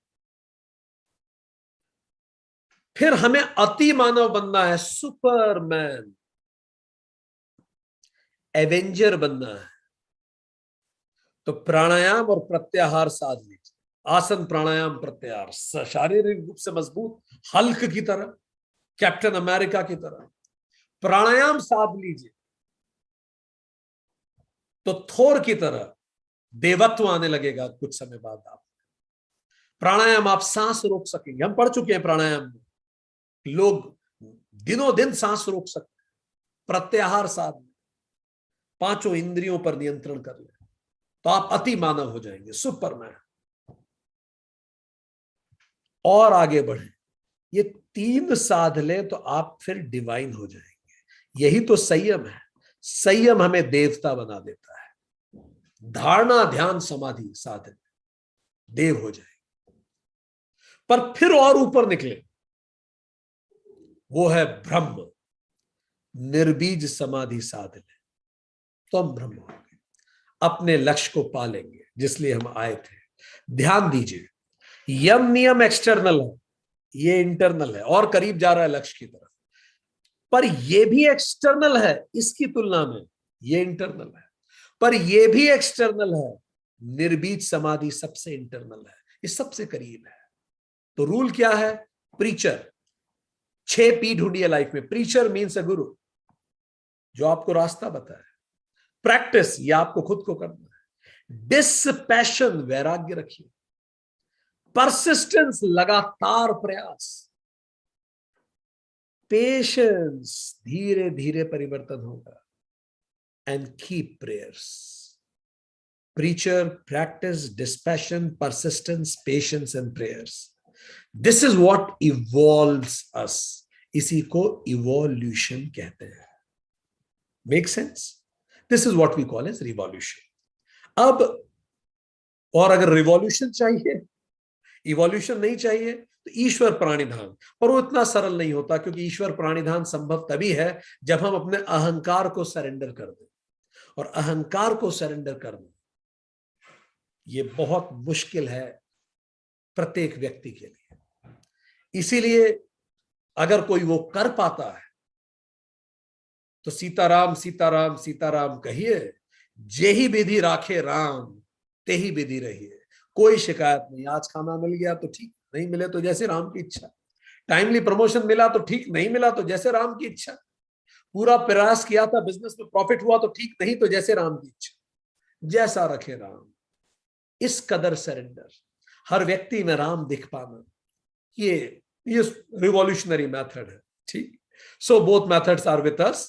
फिर हमें अति मानव बनना है, सुपरमैन, एवेंजर बनना है। तो प्राणायाम और प्रत्याहार साध लीजिए, आसन प्राणायाम प्रत्याहार, शारीरिक रूप से मजबूत, हल्क की तरह, कैप्टन अमेरिका की तरह प्राणायाम साध लीजिए, तो थोर की तरह देवत्व आने लगेगा कुछ समय बाद। आप प्राणायाम, आप सांस रोक सकेंगे। हम पढ़ चुके हैं प्राणायाम में, लोग दिनों दिन सांस रोक सकते हैं। प्रत्याहार साध, पांचों इंद्रियों पर नियंत्रण कर ले, तो आप अति मानव हो जाएंगे, सुपरमैन। और आगे बढ़े, ये तीन साध ले तो आप फिर डिवाइन हो जाएंगे। यही तो संयम है। संयम हमें देवता बना देता है। धारणा, ध्यान, समाधि साधन, देव हो जाए। पर फिर और ऊपर निकले, वो है ब्रह्म। निर्बीज समाधि साध ले तो हम ब्रह्म होंगे, अपने लक्ष्य को पालेंगे जिसलिए हम आए थे। ध्यान दीजिए, यम नियम एक्सटर्नल है, ये इंटरनल है और करीब जा रहा है लक्ष्य की तरफ। पर ये भी एक्सटर्नल है, इसकी तुलना में ये इंटरनल है। पर ये भी एक्सटर्नल है, निर्बीज समाधि सबसे इंटरनल है, ये सबसे करीब है। तो रूल क्या है? प्रीचर, 6 P ढूंढिए लाइफ में। प्रीचर मीन्स अ गुरु, जो आपको रास्ता बताए। प्रैक्टिस, ये आपको खुद को करना है। डिसपैशन वैराग्य रखिए, परसिस्टेंस लगातार प्रयास, पेशेंस धीरे धीरे परिवर्तन होगा, and keep prayers. Preacher, practice dispassion, persistence, patience and prayers. This is what evolves us. इसी को evolution कहते हैं. Make sense? This is what we call as revolution. अब और अगर revolution चाहिए, evolution नहीं चाहिए, तो ईश्वर प्राणिधान, पर वो इतना सरल नहीं होता, क्योंकि ईश्वर प्राणिधान संभव तभी है जब हम अपने अहंकार को सरेंडर कर दें, और अहंकार को सरेंडर करना ये बहुत मुश्किल है प्रत्येक व्यक्ति के लिए। इसीलिए अगर कोई वो कर पाता है तो सीताराम सीताराम सीताराम कहिए, जेहि विधि राखे राम तेहि विधि रहिए। कोई शिकायत नहीं, आज खाना मिल गया तो ठीक, नहीं मिले तो जैसे राम की इच्छा, टाइमली प्रमोशन मिला तो ठीक, नहीं मिला तो जैसे राम की इच्छा, पूरा प्रयास किया था बिजनेस में प्रॉफिट हुआ तो ठीक, नहीं तो जैसे राम की इच्छा, जैसा रखे राम। इस कदर सरेंडर, हर व्यक्ति में राम दिख पाना, ये रिवॉल्यूशनरी मेथड है। ठीक, so both methods are with us.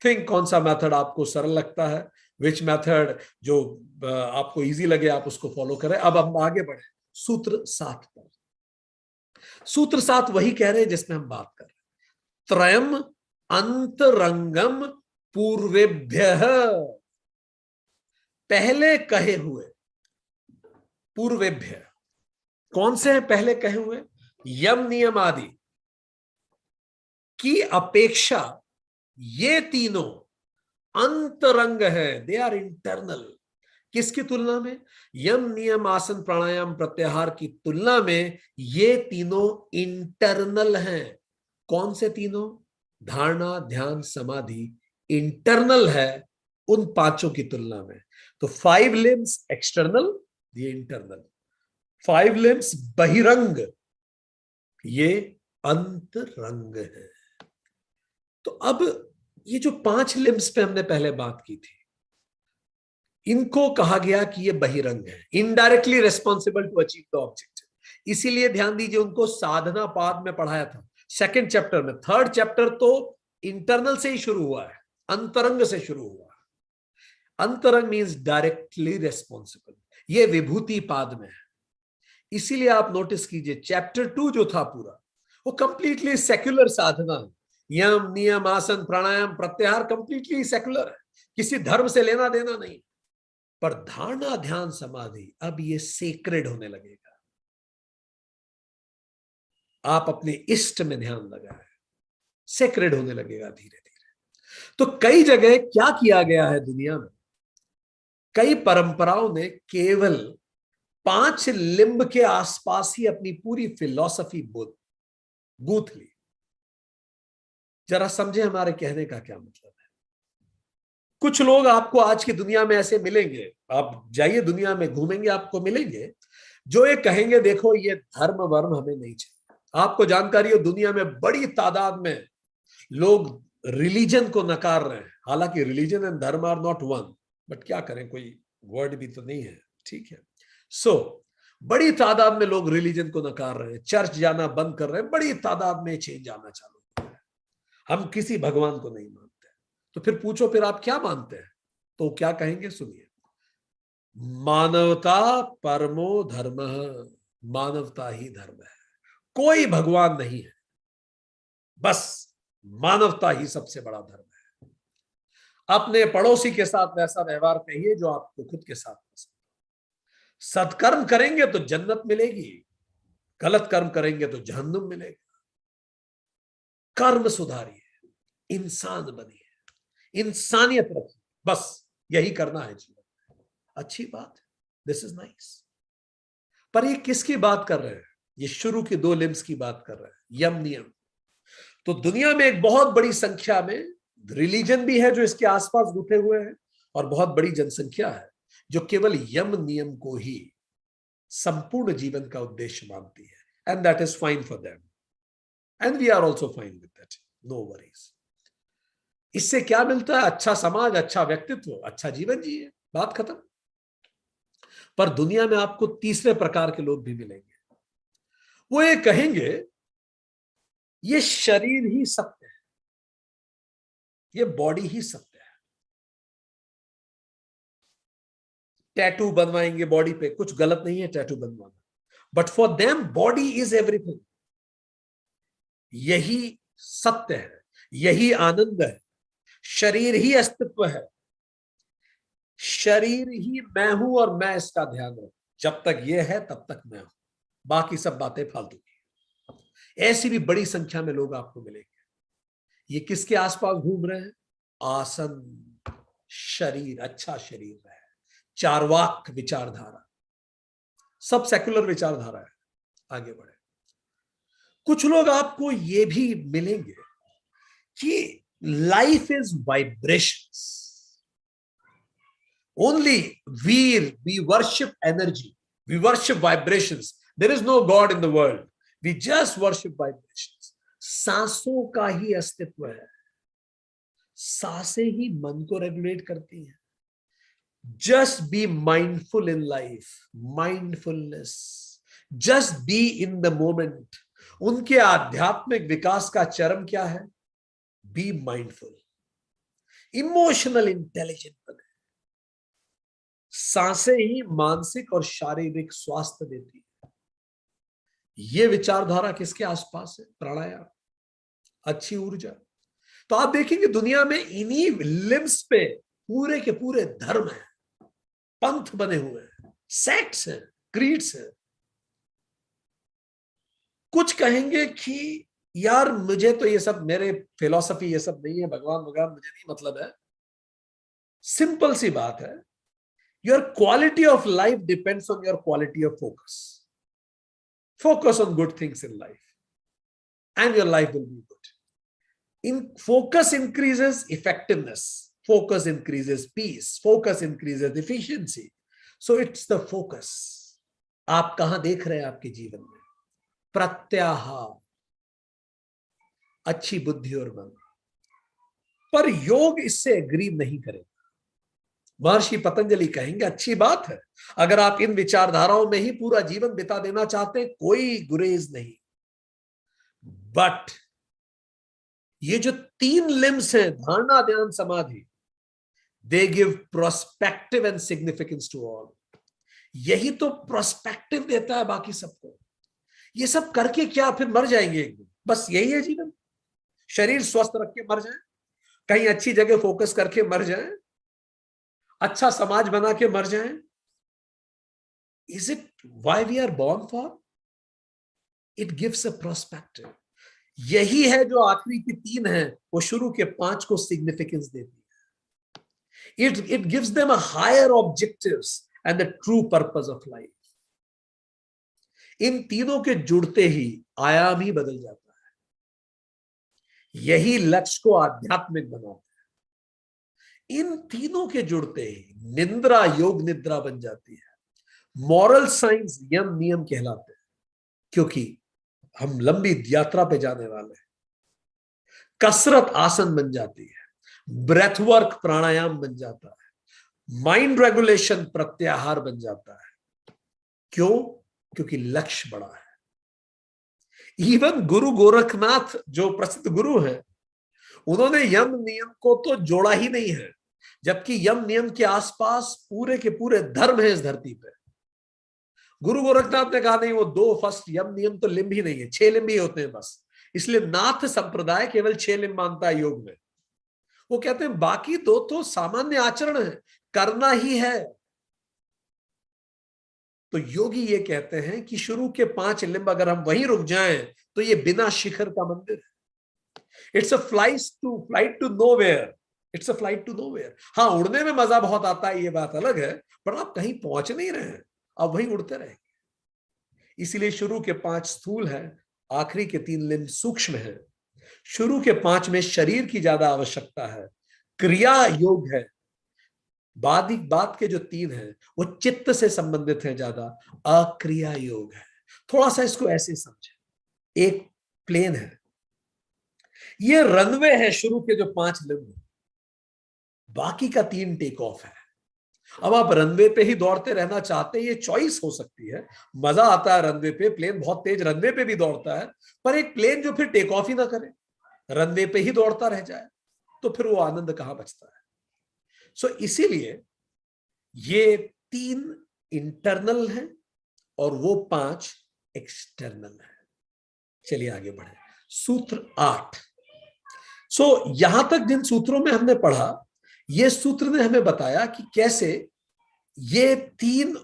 Think कौन सा मेथड आपको सरल लगता है, विच मेथड जो आपको इजी लगे आप उसको फॉलो करें। अब हम आगे बढ़े सूत्र 7 पर। सूत्र 7 वही कह रहे हैं जिसमें हम बात कर रहे हैं, त्रयम अंतरंगम पूर्वेभ्यः, पहले कहे हुए, पूर्वेभ्य कौन से हैं पहले कहे हुए, यम नियम आदि की अपेक्षा ये तीनों अंतरंग है, दे आर इंटरनल। किसकी तुलना में, यम नियम आसन प्राणायाम प्रत्याहार की तुलना में ये तीनों इंटरनल हैं। कौन से तीनों, धारणा ध्यान समाधि इंटरनल है उन पांचों की तुलना में। तो 5 लिम्स एक्सटर्नल, ये इंटरनल, 5 लिम्स बहिरंग, ये अंतरंग है। तो अब ये जो 5 लिम्स पे हमने पहले बात की थी, इनको कहा गया कि ये बहिरंग है, indirectly responsible to achieve the objective. इसीलिए ध्यान दीजिए, उनको साधना पाद में पढ़ाया था, 2nd चैप्टर में। 3rd चैप्टर तो इंटरनल से ही शुरू हुआ है, अंतरंग से शुरू हुआ। अंतरंग मीन्स डायरेक्टली रिस्पॉन्सिबल, ये विभूति पाद में है। इसीलिए आप नोटिस कीजिए, चैप्टर 2 जो था पूरा, वो कंप्लीटली सेक्युलर साधना है। यम नियम आसन प्राणायाम प्रत्याहार कंप्लीटली सेक्युलर है, किसी धर्म से लेना देना नहीं। पर धारणा ध्यान समाधि अब ये सेक्रेड होने लगेगा। आप अपने इष्ट में ध्यान लगाए, सेक्रेड होने लगेगा धीरे धीरे। तो कई जगह क्या किया गया है दुनिया में, कई परंपराओं ने केवल 5 लिंब के आसपास ही अपनी पूरी फिलॉसफी गूंथ ली। जरा समझे हमारे कहने का क्या मतलब है। कुछ लोग आपको आज की दुनिया में ऐसे मिलेंगे, आप जाइए दुनिया में घूमेंगे, आपको मिलेंगे जो ये कहेंगे देखो ये धर्म वर्म हमें नहीं चाहिए। आपको जानकारी हो दुनिया में बड़ी तादाद में लोग रिलीजन को नकार रहे हैं, हालांकि रिलीजन एंड धर्म आर नॉट वन, बट क्या करें, कोई वर्ड भी तो नहीं है। ठीक है, सो बड़ी तादाद में लोग रिलीजन को नकार रहे हैं, चर्च जाना बंद कर रहे हैं, बड़ी तादाद में चेंज आना चालू हो गया है। हम किसी भगवान को नहीं मानते। तो फिर पूछो फिर आप क्या मानते हैं, तो क्या कहेंगे, सुनिए, मानवता परमो धर्म, मानवता ही धर्म है, कोई भगवान नहीं है, बस मानवता ही सबसे बड़ा धर्म है। अपने पड़ोसी के साथ वैसा व्यवहार कहिए जो आपको खुद के साथ पसंद। सत्कर्म करेंगे तो जन्नत मिलेगी, गलत कर्म करेंगे तो जहन्नुम मिलेगा। कर्म सुधारिए, इंसान बनिए, इंसानियत रखिए, बस यही करना है जीवन में। अच्छी बात है, दिस इज नाइस। पर ये किसकी बात कर रहे हैं, ये शुरू की 2 लिम्स की बात कर रहे हैं, यम नियम। तो दुनिया में एक बहुत बड़ी संख्या में रिलीजन भी है जो इसके आसपास गुथे हुए हैं, और बहुत बड़ी जनसंख्या है जो केवल यम नियम को ही संपूर्ण जीवन का उद्देश्य मानती है, and that is fine for them, and we are also fine with that, no worries. इससे क्या मिलता है, अच्छा समाज, अच्छा व्यक्तित्व, अच्छा जीवन जिए, बात खत्म। पर दुनिया में आपको तीसरे प्रकार के लोग भी मिलेंगे। वो ये कहेंगे ये शरीर ही सत्य है, ये बॉडी ही सत्य है। टैटू बनवाएंगे बॉडी पे, कुछ गलत नहीं है टैटू बनवाना, but for them body is everything. यही सत्य है, यही आनंद है, शरीर ही अस्तित्व है, शरीर ही मैं हूं और मैं इसका ध्यान रखूं। जब तक ये है तब तक मैं हूं, बाकी सब बातें फालतू की। ऐसी भी बड़ी संख्या में लोग आपको मिलेंगे। ये किसके आसपास घूम रहे हैं? आसन, शरीर, अच्छा शरीर है, चार्वाक विचारधारा, सब सेकुलर विचारधारा है। आगे बढ़े। कुछ लोग आपको ये भी मिलेंगे कि life is vibrations, only we worship energy, we worship vibrations, there is no God in the world, we just worship vibrations। सांसों का ही अस्तित्व है, सांसें ही मन को रेगुलेट करती हैं। Just be mindful in life, mindfulness, just be in the moment. उनके आध्यात्मिक विकास का चरम क्या है? बी माइंडफुल, इमोशनल इंटेलिजेंट बने। सांसें ही मानसिक और शारीरिक स्वास्थ्य देती है। यह विचारधारा किसके आसपास है? प्राणायाम, अच्छी ऊर्जा। तो आप देखेंगे दुनिया में इन्हीं लिम्स पे पूरे के पूरे धर्म हैं, पंथ बने हुए हैं, सेक्ट्स हैं, क्रीड्स हैं। कुछ कहेंगे कि यार मुझे तो ये सब, मेरे फिलॉसफी ये सब नहीं है, भगवान भगवान मुझे नहीं मतलब है। सिंपल सी बात है, your quality of life depends on your quality of focus. Focus on good things in life and your life will be good. Focus increases effectiveness, focus increases peace, focus increases efficiency. So it's the focus. आप कहां देख रहे हैं आपके जीवन में? प्रत्याहार, अच्छी बुद्धि और मन। पर योग इससे एग्री नहीं करेगा। महर्षि पतंजलि कहेंगे अच्छी बात है, अगर आप इन विचारधाराओं में ही पूरा जीवन बिता देना चाहते हैं, कोई गुरेज नहीं। बट ये जो 3 लिम्स हैं, धारणा, ध्यान, समाधि, they give prospective and significance to all. यही तो प्रोस्पेक्टिव देता है बाकी सबको। ये सब करके क्या, फिर मर जाएंगे एक दिन, बस यही है जीवन। शरीर स्वस्थ रख के मर जाए, कहीं अच्छी जगह फोकस करके मर जाए, अच्छा समाज बना के मर जाएं। Is it why we are born for? It gives a perspective. यही है जो आखिरी की 3 है, वो शुरू के 5 को सिग्निफिकेंस देती है। It gives them a higher objectives and the true purpose of life. इन तीनों के जुड़ते ही आयाम ही बदल जाता है। यही लक्ष्य को आध्यात्मिक बनाता है। इन तीनों के जुड़ते ही निद्रा योग निद्रा बन जाती है। मॉरल साइंस यम नियम कहलाते हैं, क्योंकि हम लंबी यात्रा पे जाने वाले हैं। कसरत आसन बन जाती है, ब्रेथ वर्क प्राणायाम बन जाता है, माइंड रेगुलेशन प्रत्याहार बन जाता है। क्यों? क्योंकि लक्ष्य बड़ा है। इवन गुरु गोरखनाथ जो प्रसिद्ध गुरु हैं, उन्होंने यम नियम को तो जोड़ा ही नहीं है, जबकि यम नियम के आसपास पूरे के पूरे धर्म है इस धरती पे। गुरु गोरखनाथ ने कहा नहीं, वो 2 फर्स्ट यम नियम तो लिम्ब ही नहीं है, 6 लिम्ब ही होते हैं बस। इसलिए नाथ संप्रदाय केवल 6 लिम्ब मानता है योग में। वो कहते हैं बाकी 2 तो सामान्य आचरण है, करना ही है। तो योगी ये कहते हैं कि शुरू के 5 लिम्ब अगर हम वहीं रुक जाएं तो ये बिना शिखर का मंदिर है। It's a flight to nowhere. It's a flight to nowhere. हाँ, उड़ने में मजा बहुत आता है, ये बात अलग है, पर आप कहीं पहुंच नहीं रहे हैं, आप वहीं उड़ते रहेंगे। इसीलिए शुरू के 5 स्थूल है, आखिरी के 3 लिम्ब सूक्ष्म है। शुरू के 5 में शरीर की ज्यादा आवश्यकता है, क्रिया योग है। बाद के जो 3 हैं वो चित्त से संबंधित हैं, ज्यादा अक्रिया योग है। थोड़ा सा इसको ऐसे समझे, एक प्लेन है, ये रनवे है, शुरू के जो 5 लिम्ब, बाकी का 3 टेक ऑफ है। अब आप रनवे पे ही दौड़ते रहना चाहते हैं, ये चॉइस हो सकती है। मजा आता है रनवे पे, प्लेन बहुत तेज रनवे पे भी दौड़ता है, पर एक प्लेन जो फिर टेक ऑफ ही ना करे, रनवे पे ही दौड़ता रह जाए, तो फिर वो आनंद कहां बचता है। सो इसीलिए ये 3 इंटरनल है और वो 5 एक्सटर्नल है। चलिए आगे बढ़े। सूत्र 8। यहां तक जिन सूत्रों में हमने पढ़ा, ये सूत्र ने हमें बताया कि कैसे ये 3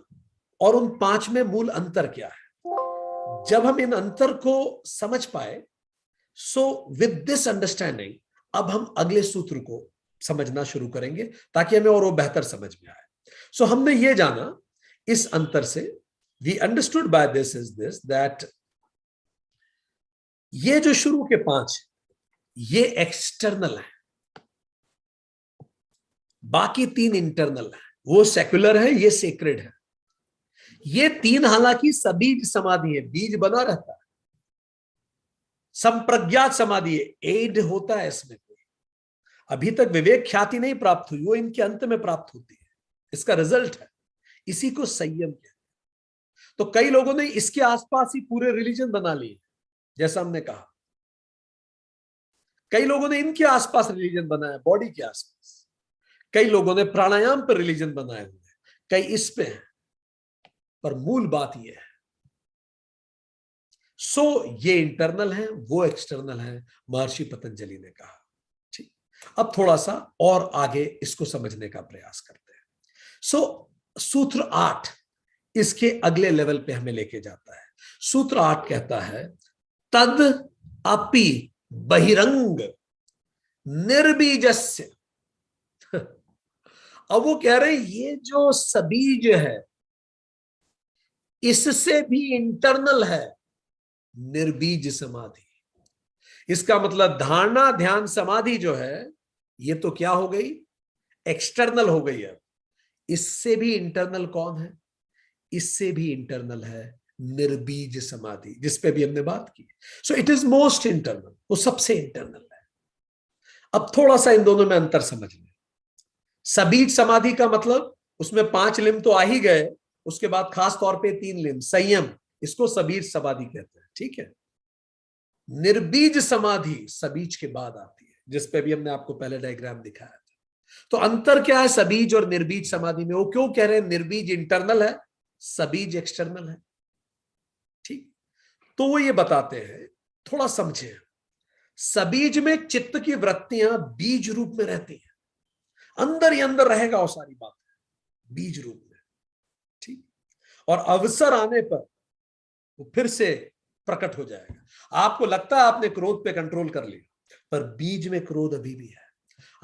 और उन 5 में मूल अंतर क्या है। जब हम इन अंतर को समझ पाए, विद दिस अंडरस्टैंडिंग अब हम अगले सूत्र को समझना शुरू करेंगे ताकि हमें और वो बेहतर समझ में आए। हमने ये जाना इस अंतर से, we understood by this is this that ये जो शुरू के 5 ये एक्सटर्नल है, बाकी 3 इंटरनल है। वो सेक्युलर है, ये सेक्रेड है। ये 3 हालांकि सबीज समाधि है, बीज बना रहता है, संप्रज्ञात समाधि है, एड होता है इसमें। अभी तक विवेक ख्याति नहीं प्राप्त हुई, वो इनके अंत में प्राप्त होती है, इसका रिजल्ट है। इसी को संयम कहते हैं। तो कई लोगों ने इसके आसपास ही पूरे रिलीजन बना लिए, जैसा हमने कहा। कई लोगों ने इनके आसपास रिलीजन बनाया, बॉडी के आसपास। कई लोगों ने प्राणायाम पर रिलीजन बनाए हुए, कई इस पे हैं, पर मूल बात यह है। ये इंटरनल है, वो एक्सटर्नल है, महर्षि पतंजलि ने कहा। ठीक, अब थोड़ा सा और आगे इसको समझने का प्रयास करते हैं। सूत्र 8 इसके अगले लेवल पे हमें लेके जाता है। सूत्र 8 कहता है, तद अपि बहिरंग निर्बीजस्य। अब वो कह रहे हैं ये जो सबीज है इससे भी इंटरनल है निर्बीज समाधि। इसका मतलब धारणा ध्यान समाधि जो है ये तो क्या हो गई, एक्सटर्नल हो गई है। इससे भी इंटरनल कौन है, इससे भी इंटरनल है निर्बीज समाधि, जिसपे भी हमने बात की। इट इज मोस्ट इंटरनल, वो सबसे इंटरनल है। अब थोड़ा सा इन दोनों में अंतर समझ लें। सबीज समाधि का मतलब उसमें 5 लिम्ब तो आ ही गए, उसके बाद खास तौर पे 3 लिम्ब, संयम, इसको सबीज समाधि कहते हैं। ठीक है, निर्बीज समाधि सबीज के बाद आती है, जिसपे भी हमने आपको पहले डायग्राम दिखाया था। तो अंतर क्या है सबीज और निर्बीज समाधि में? वो क्यों कह रहे हैं निर्बीज इंटरनल है, सबीज एक्सटर्नल है? ठीक, तो वो ये बताते हैं, थोड़ा समझे। सबीज में चित्त की वृत्तियां बीज रूप में रहती हैं, अंदर ही अंदर रहेगा वो सारी बात बीज रूप में। ठीक, और अवसर आने पर वो फिर से प्रकट हो जाएगा। आपको लगता है आपने क्रोध पे कंट्रोल कर लिया, पर बीज में क्रोध अभी भी है।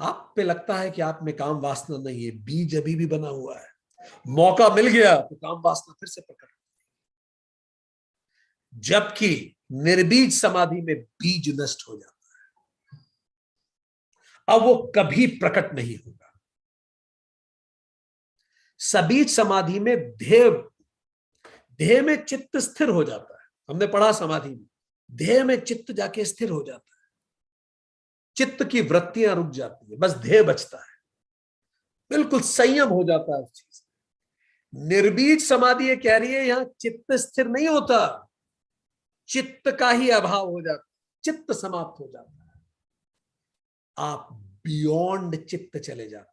आप पे लगता है कि आप में काम वासना नहीं है, बीज अभी भी बना हुआ है। मौका मिल गया तो काम वासना फिर से प्रकट। जबकि निर्बीज समाधि में बीज नष्ट हो जाता है, अब वो कभी प्रकट नहीं होगा। सबीज समाधि में ध्येय में चित्त स्थिर हो जाता है। हमने पढ़ा समाधि में ध्येय में चित्त जाके स्थिर हो जाता है, चित्त की वृत्तियां रुक जाती है, बस ध्येय बचता है, बिल्कुल संयम हो जाता है उस चीज। निर्बीज समाधि ये कह रही है यहां चित्त स्थिर नहीं होता, चित्त का ही अभाव हो जाता है, चित्त समाप्त हो जाता है, आप बियॉन्ड चित्त चले जाते हैं।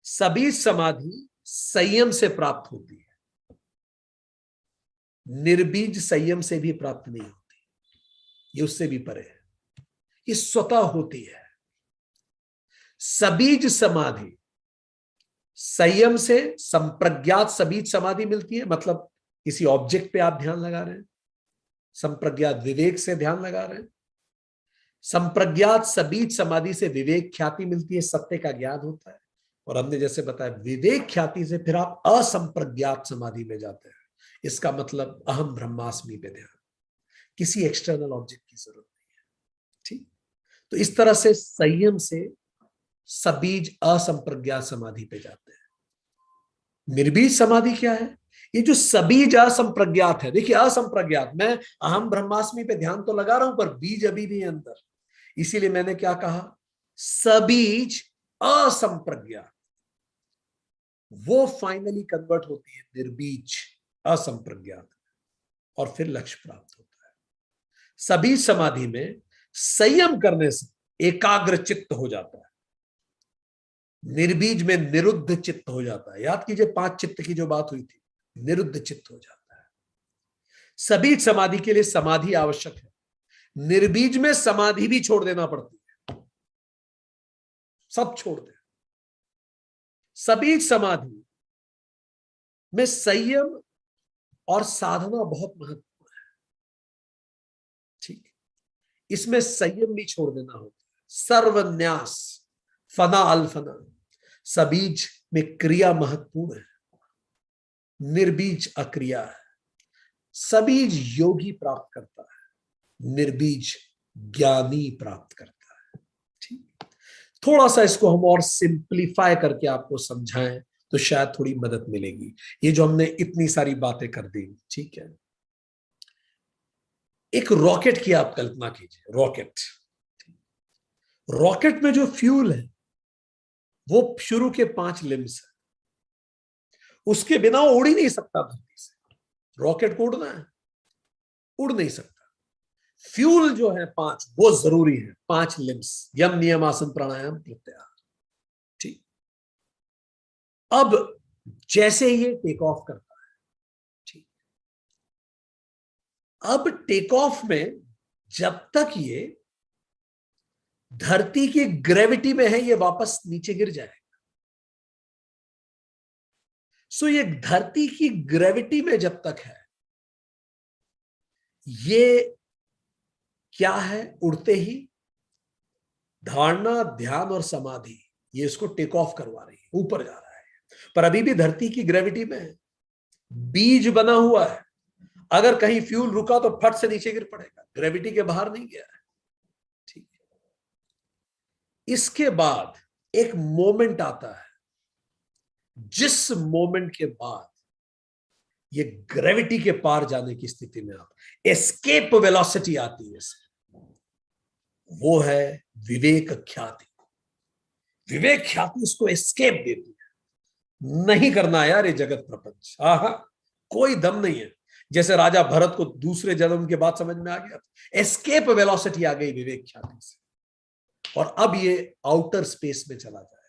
सबीज समाधि संयम से प्राप्त होती है, निर्बीज संयम से भी प्राप्त नहीं होती, ये उससे भी परे है, ये स्वतः होती है। सबीज समाधि संयम से संप्रज्ञात सबीज समाधि मिलती है, मतलब किसी ऑब्जेक्ट पे आप ध्यान लगा रहे हैं, संप्रज्ञात विवेक से ध्यान लगा रहे हैं। संप्रज्ञात सबीज समाधि से विवेक ख्याति मिलती है, सत्य का ज्ञान होता है। और हमने जैसे बताया विवेक ख्याति से फिर आप असंप्रज्ञात समाधि में जाते हैं, इसका मतलब अहम ब्रह्मास्मि पे ध्यान, किसी एक्सटर्नल ऑब्जेक्ट की जरूरत नहीं है। ठीक, तो इस तरह से संयम से सबीज असंप्रज्ञात समाधि पे जाते हैं। निर्बीज समाधि क्या है? ये जो सबीज असंप्रज्ञात है, देखिए असंप्रज्ञात, मैं अहम ब्रह्मास्मि पे ध्यान तो लगा रहा हूं पर बीज अभी भी अंदर। इसीलिए मैंने क्या कहा, सबीज असंप्रज्ञात, वो फाइनली कन्वर्ट होती है निर्बीज असंप्रज्ञात, और फिर लक्ष्य प्राप्त होता है। सभी समाधि में संयम करने से एकाग्र चित्त हो जाता है, निर्बीज में निरुद्ध चित्त हो जाता है। याद कीजिए 5 चित्त की जो बात हुई थी, निरुद्ध चित्त हो जाता है। सभी समाधि के लिए समाधि आवश्यक है, निर्बीज में समाधि भी छोड़ देना पड़ती है, सब छोड़ दे। सभी समाधि में संयम और साधना बहुत महत्वपूर्ण है, ठीक। इसमें संयम भी छोड़ देना होता है। सर्वन्यास, फना अल्फना, सबीज में क्रिया महत्वपूर्ण है, निर्बीज अक्रिया है। सबीज योगी प्राप्त करता है, निर्बीज ज्ञानी प्राप्त करता है, ठीक। थोड़ा सा इसको हम और सिंप्लीफाई करके आपको समझाएं तो शायद थोड़ी मदद मिलेगी। ये जो हमने इतनी सारी बातें कर दी, ठीक है। एक रॉकेट की आप कल्पना कीजिए, रॉकेट, रॉकेट में जो फ्यूल है वो शुरू के 5 लिम्स है, उसके बिना वो उड़ ही नहीं सकता धरती से। रॉकेट को उड़ना है, उड़ नहीं सकता। फ्यूल जो है 5, वो जरूरी है, 5 लिम्स, यम नियम आसन प्राणायाम प्रत्याहार, ठीक। अब जैसे ये टेक ऑफ करता है, ठीक, अब टेक ऑफ में जब तक ये धरती की ग्रेविटी में है, ये वापस नीचे गिर जाएगा। सो ये धरती की ग्रेविटी में जब तक है, ये क्या है, उड़ते ही धारणा, ध्यान और समाधि ये इसको टेक ऑफ करवा रही है, ऊपर जा रहा है, पर अभी भी धरती की ग्रेविटी में है, बीज बना हुआ है। अगर कहीं फ्यूल रुका तो फट से नीचे गिर पड़ेगा, ग्रेविटी के बाहर नहीं गया है, ठीक है। इसके बाद एक मोमेंट आता है, जिस मोमेंट के बाद ये ग्रेविटी के पार जाने की स्थिति में आप एस्केप वेलोसिटी आती है, वो है विवेक ख्याति। विवेक ख्याति उसको एस्केप देती है, नहीं करना यार ये जगत प्रपंच, आहा कोई दम नहीं है। जैसे राजा भरत को दूसरे जन्म के बाद समझ में आ गया, एस्केप वेलोसिटी आ गई विवेक ख्याति से, और अब ये आउटर स्पेस में चला जाएगा।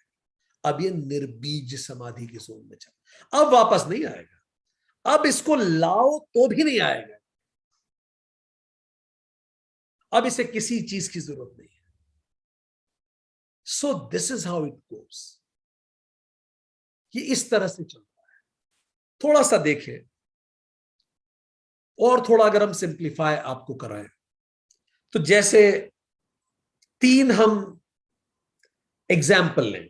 अब ये निर्बीज समाधि की जोन में चला, अब वापस नहीं आएगा। अब इसको लाओ तो भी नहीं आएगा, अब इसे किसी चीज की जरूरत नहीं है। So this is how it goes, ये इस तरह से चलता है। थोड़ा सा देखें और थोड़ा अगर हम सिंप्लीफाई आपको कराएं तो जैसे 3 हम एग्जाम्पल लें।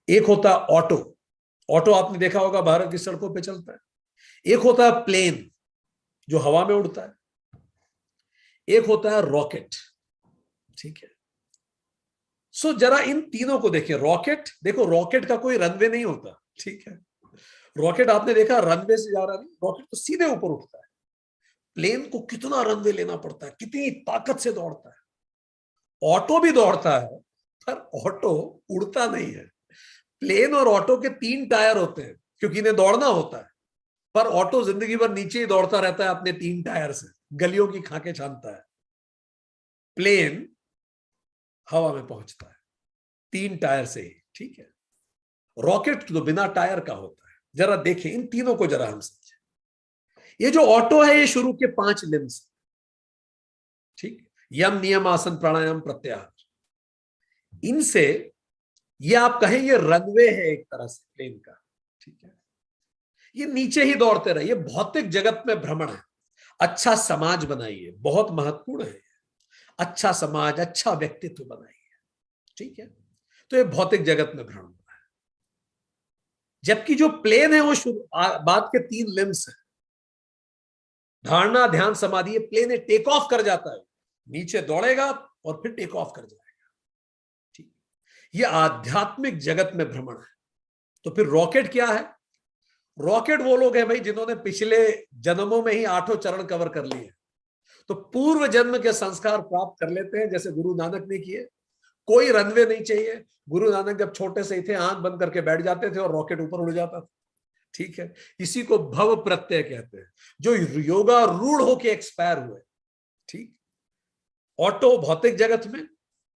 एक होता है ऑटो, ऑटो आपने देखा होगा भारत की सड़कों पे चलता है। एक होता है प्लेन जो हवा में उड़ता है, एक होता है रॉकेट, ठीक है। सो जरा इन तीनों को देखिए। रॉकेट, देखो रॉकेट का कोई रनवे नहीं होता, ठीक है। रॉकेट आपने देखा रनवे से जा रहा नहीं, रॉकेट तो सीधे ऊपर उठता है। प्लेन को कितना रनवे लेना पड़ता है, कितनी ताकत से दौड़ता है। ऑटो भी दौड़ता है पर ऑटो उड़ता नहीं है। प्लेन और ऑटो के 3 टायर होते हैं क्योंकि इन्हें दौड़ना होता है, पर ऑटो जिंदगी भर नीचे ही दौड़ता रहता है अपने 3 टायर से, गलियों की खाके छानता है। प्लेन हवा में पहुंचता है 3 टायर से ही, ठीक है। रॉकेट तो बिना टायर का होता है। जरा देखें इन तीनों को, जरा हम समझें। ये जो ऑटो है ये शुरू के 5 लिम्स, ठीक, यम नियम आसन प्राणायाम प्रत्याहार, इनसे ये आप कहें ये रनवे है एक तरह से प्लेन का, ठीक है। ये नीचे ही दौड़ते रहे, ये भौतिक जगत में भ्रमण है। अच्छा समाज बनाइए, बहुत महत्वपूर्ण है। अच्छा समाज, अच्छा व्यक्तित्व बनाइए, ठीक है। तो ये भौतिक जगत में भ्रमण है। जबकि जो प्लेन है वो बाद के 3 लिम्स है, धारणा, ध्यान, समाधि। ये प्लेन टेक ऑफ कर जाता है, नीचे दौड़ेगा और फिर टेक ऑफ कर जाएगा, ठीक। ये आध्यात्मिक जगत में भ्रमण है। तो फिर रॉकेट क्या है? रॉकेट वो लोग हैं भाई जिन्होंने पिछले जन्मों में ही 8 चरण कवर कर लिए, तो पूर्व जन्म के संस्कार प्राप्त कर लेते हैं, जैसे गुरु नानक ने किए। कोई रनवे नहीं चाहिए। गुरु नानक जब छोटे से थे आंख बंद करके बैठ जाते थे और रॉकेट ऊपर उड़ जाता था। ठीक है, इसी को भव प्रत्यय कहते हैं, जो योगा रूढ़ होके एक्सपायर हुए। ठीक, ऑटो भौतिक जगत में,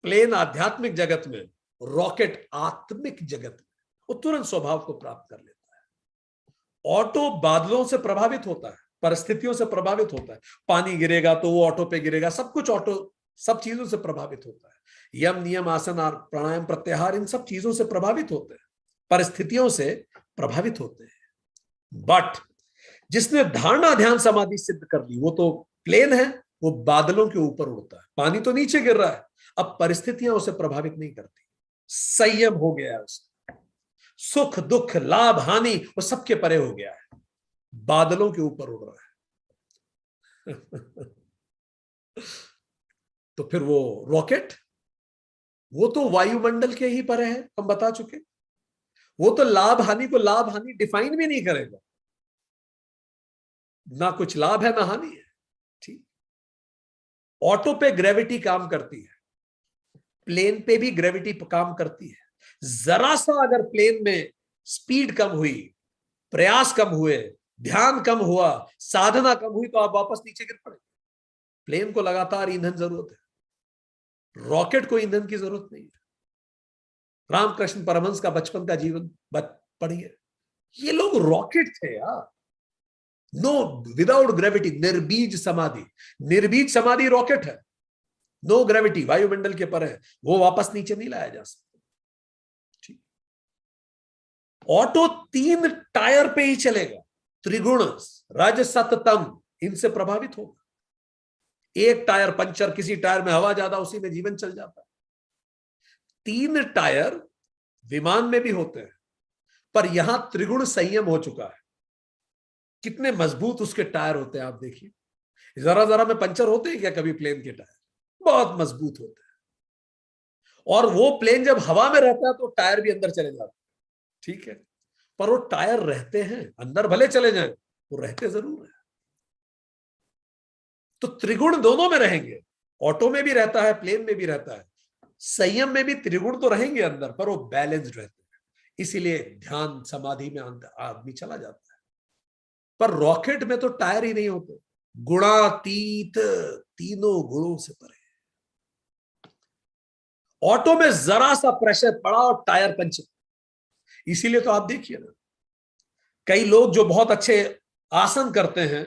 प्लेन आध्यात्मिक जगत में, रॉकेट आत्मिक जगत में वो तुरंत स्वभाव को प्राप्त कर लेता है। ऑटो बादलों से प्रभावित होता है, परिस्थितियों से प्रभावित होता है। पानी गिरेगा तो वो ऑटो पे गिरेगा, सब कुछ ऑटो सब चीजों से प्रभावित होता है। यम नियम आसन प्राणायाम प्रत्याहार इन सब चीजों से प्रभावित होते हैं, परिस्थितियों से प्रभावित होते हैं। बट जिसने धारणा ध्यान समाधि सिद्ध कर ली वो तो प्लेन है, वो बादलों के ऊपर उड़ता है। पानी तो नीचे गिर रहा है, अब परिस्थितियां उसे प्रभावित नहीं करती, संयम हो गया है उसे, सुख दुख लाभ हानि वो सबके परे हो गया है, बादलों के ऊपर उड़ रहा है। तो फिर वो रॉकेट, वो तो वायुमंडल के ही परे है, हम बता चुके। वो तो लाभ हानि को लाभ हानि डिफाइन भी नहीं करेगा, ना कुछ लाभ है ना हानि है। ठीक, ऑटो पे ग्रेविटी काम करती है, प्लेन पे भी ग्रेविटी काम करती है। जरा सा अगर प्लेन में स्पीड कम हुई, प्रयास कम हुए, ध्यान कम हुआ, साधना कम हुई, तो आप वापस नीचे गिर पड़े। प्लेन को लगातार ईंधन जरूरत है, रॉकेट को ईंधन की जरूरत नहीं है। रामकृष्ण परमहंस का बचपन का जीवन पढ़िए, ये लोग रॉकेट थे यार। नो, विदाउट ग्रेविटी, निर्बीज समाधि। निर्बीज समाधि रॉकेट है, नो ग्रेविटी, वायुमंडल के पर है, वो वापस नीचे नहीं लाया जा सकता। ठीक, ऑटो 3 टायर पे ही चलेगा, त्रिगुण रज सत तम इनसे प्रभावित होगा। एक टायर पंचर, किसी टायर में हवा ज्यादा, उसी में जीवन चल जाता है। 3 टायर विमान में भी होते हैं, पर यहां त्रिगुण संयम हो चुका है। कितने मजबूत उसके टायर होते हैं आप देखिए, जरा जरा में पंचर होते हैं क्या कभी प्लेन के टायर? बहुत मजबूत होते हैं। और वो प्लेन जब हवा में रहता है तो टायर भी अंदर चले जाते हैं। ठीक है, पर वो टायर रहते हैं अंदर, भले चले जाएं वो रहते जरूर है। तो त्रिगुण दोनों में रहेंगे, ऑटो में भी रहता है, प्लेन में भी रहता है। संयम में भी त्रिगुण तो रहेंगे अंदर, पर वो बैलेंस्ड रहते हैं। इसीलिए ध्यान समाधि में आदमी चला जाता है। पर रॉकेट में तो टायर ही नहीं होते, गुणातीत, तीनों गुणों से परे। ऑटो में जरा सा प्रेशर पड़ा और टायर पंचर। इसीलिए तो आप देखिए ना, कई लोग जो बहुत अच्छे आसन करते हैं,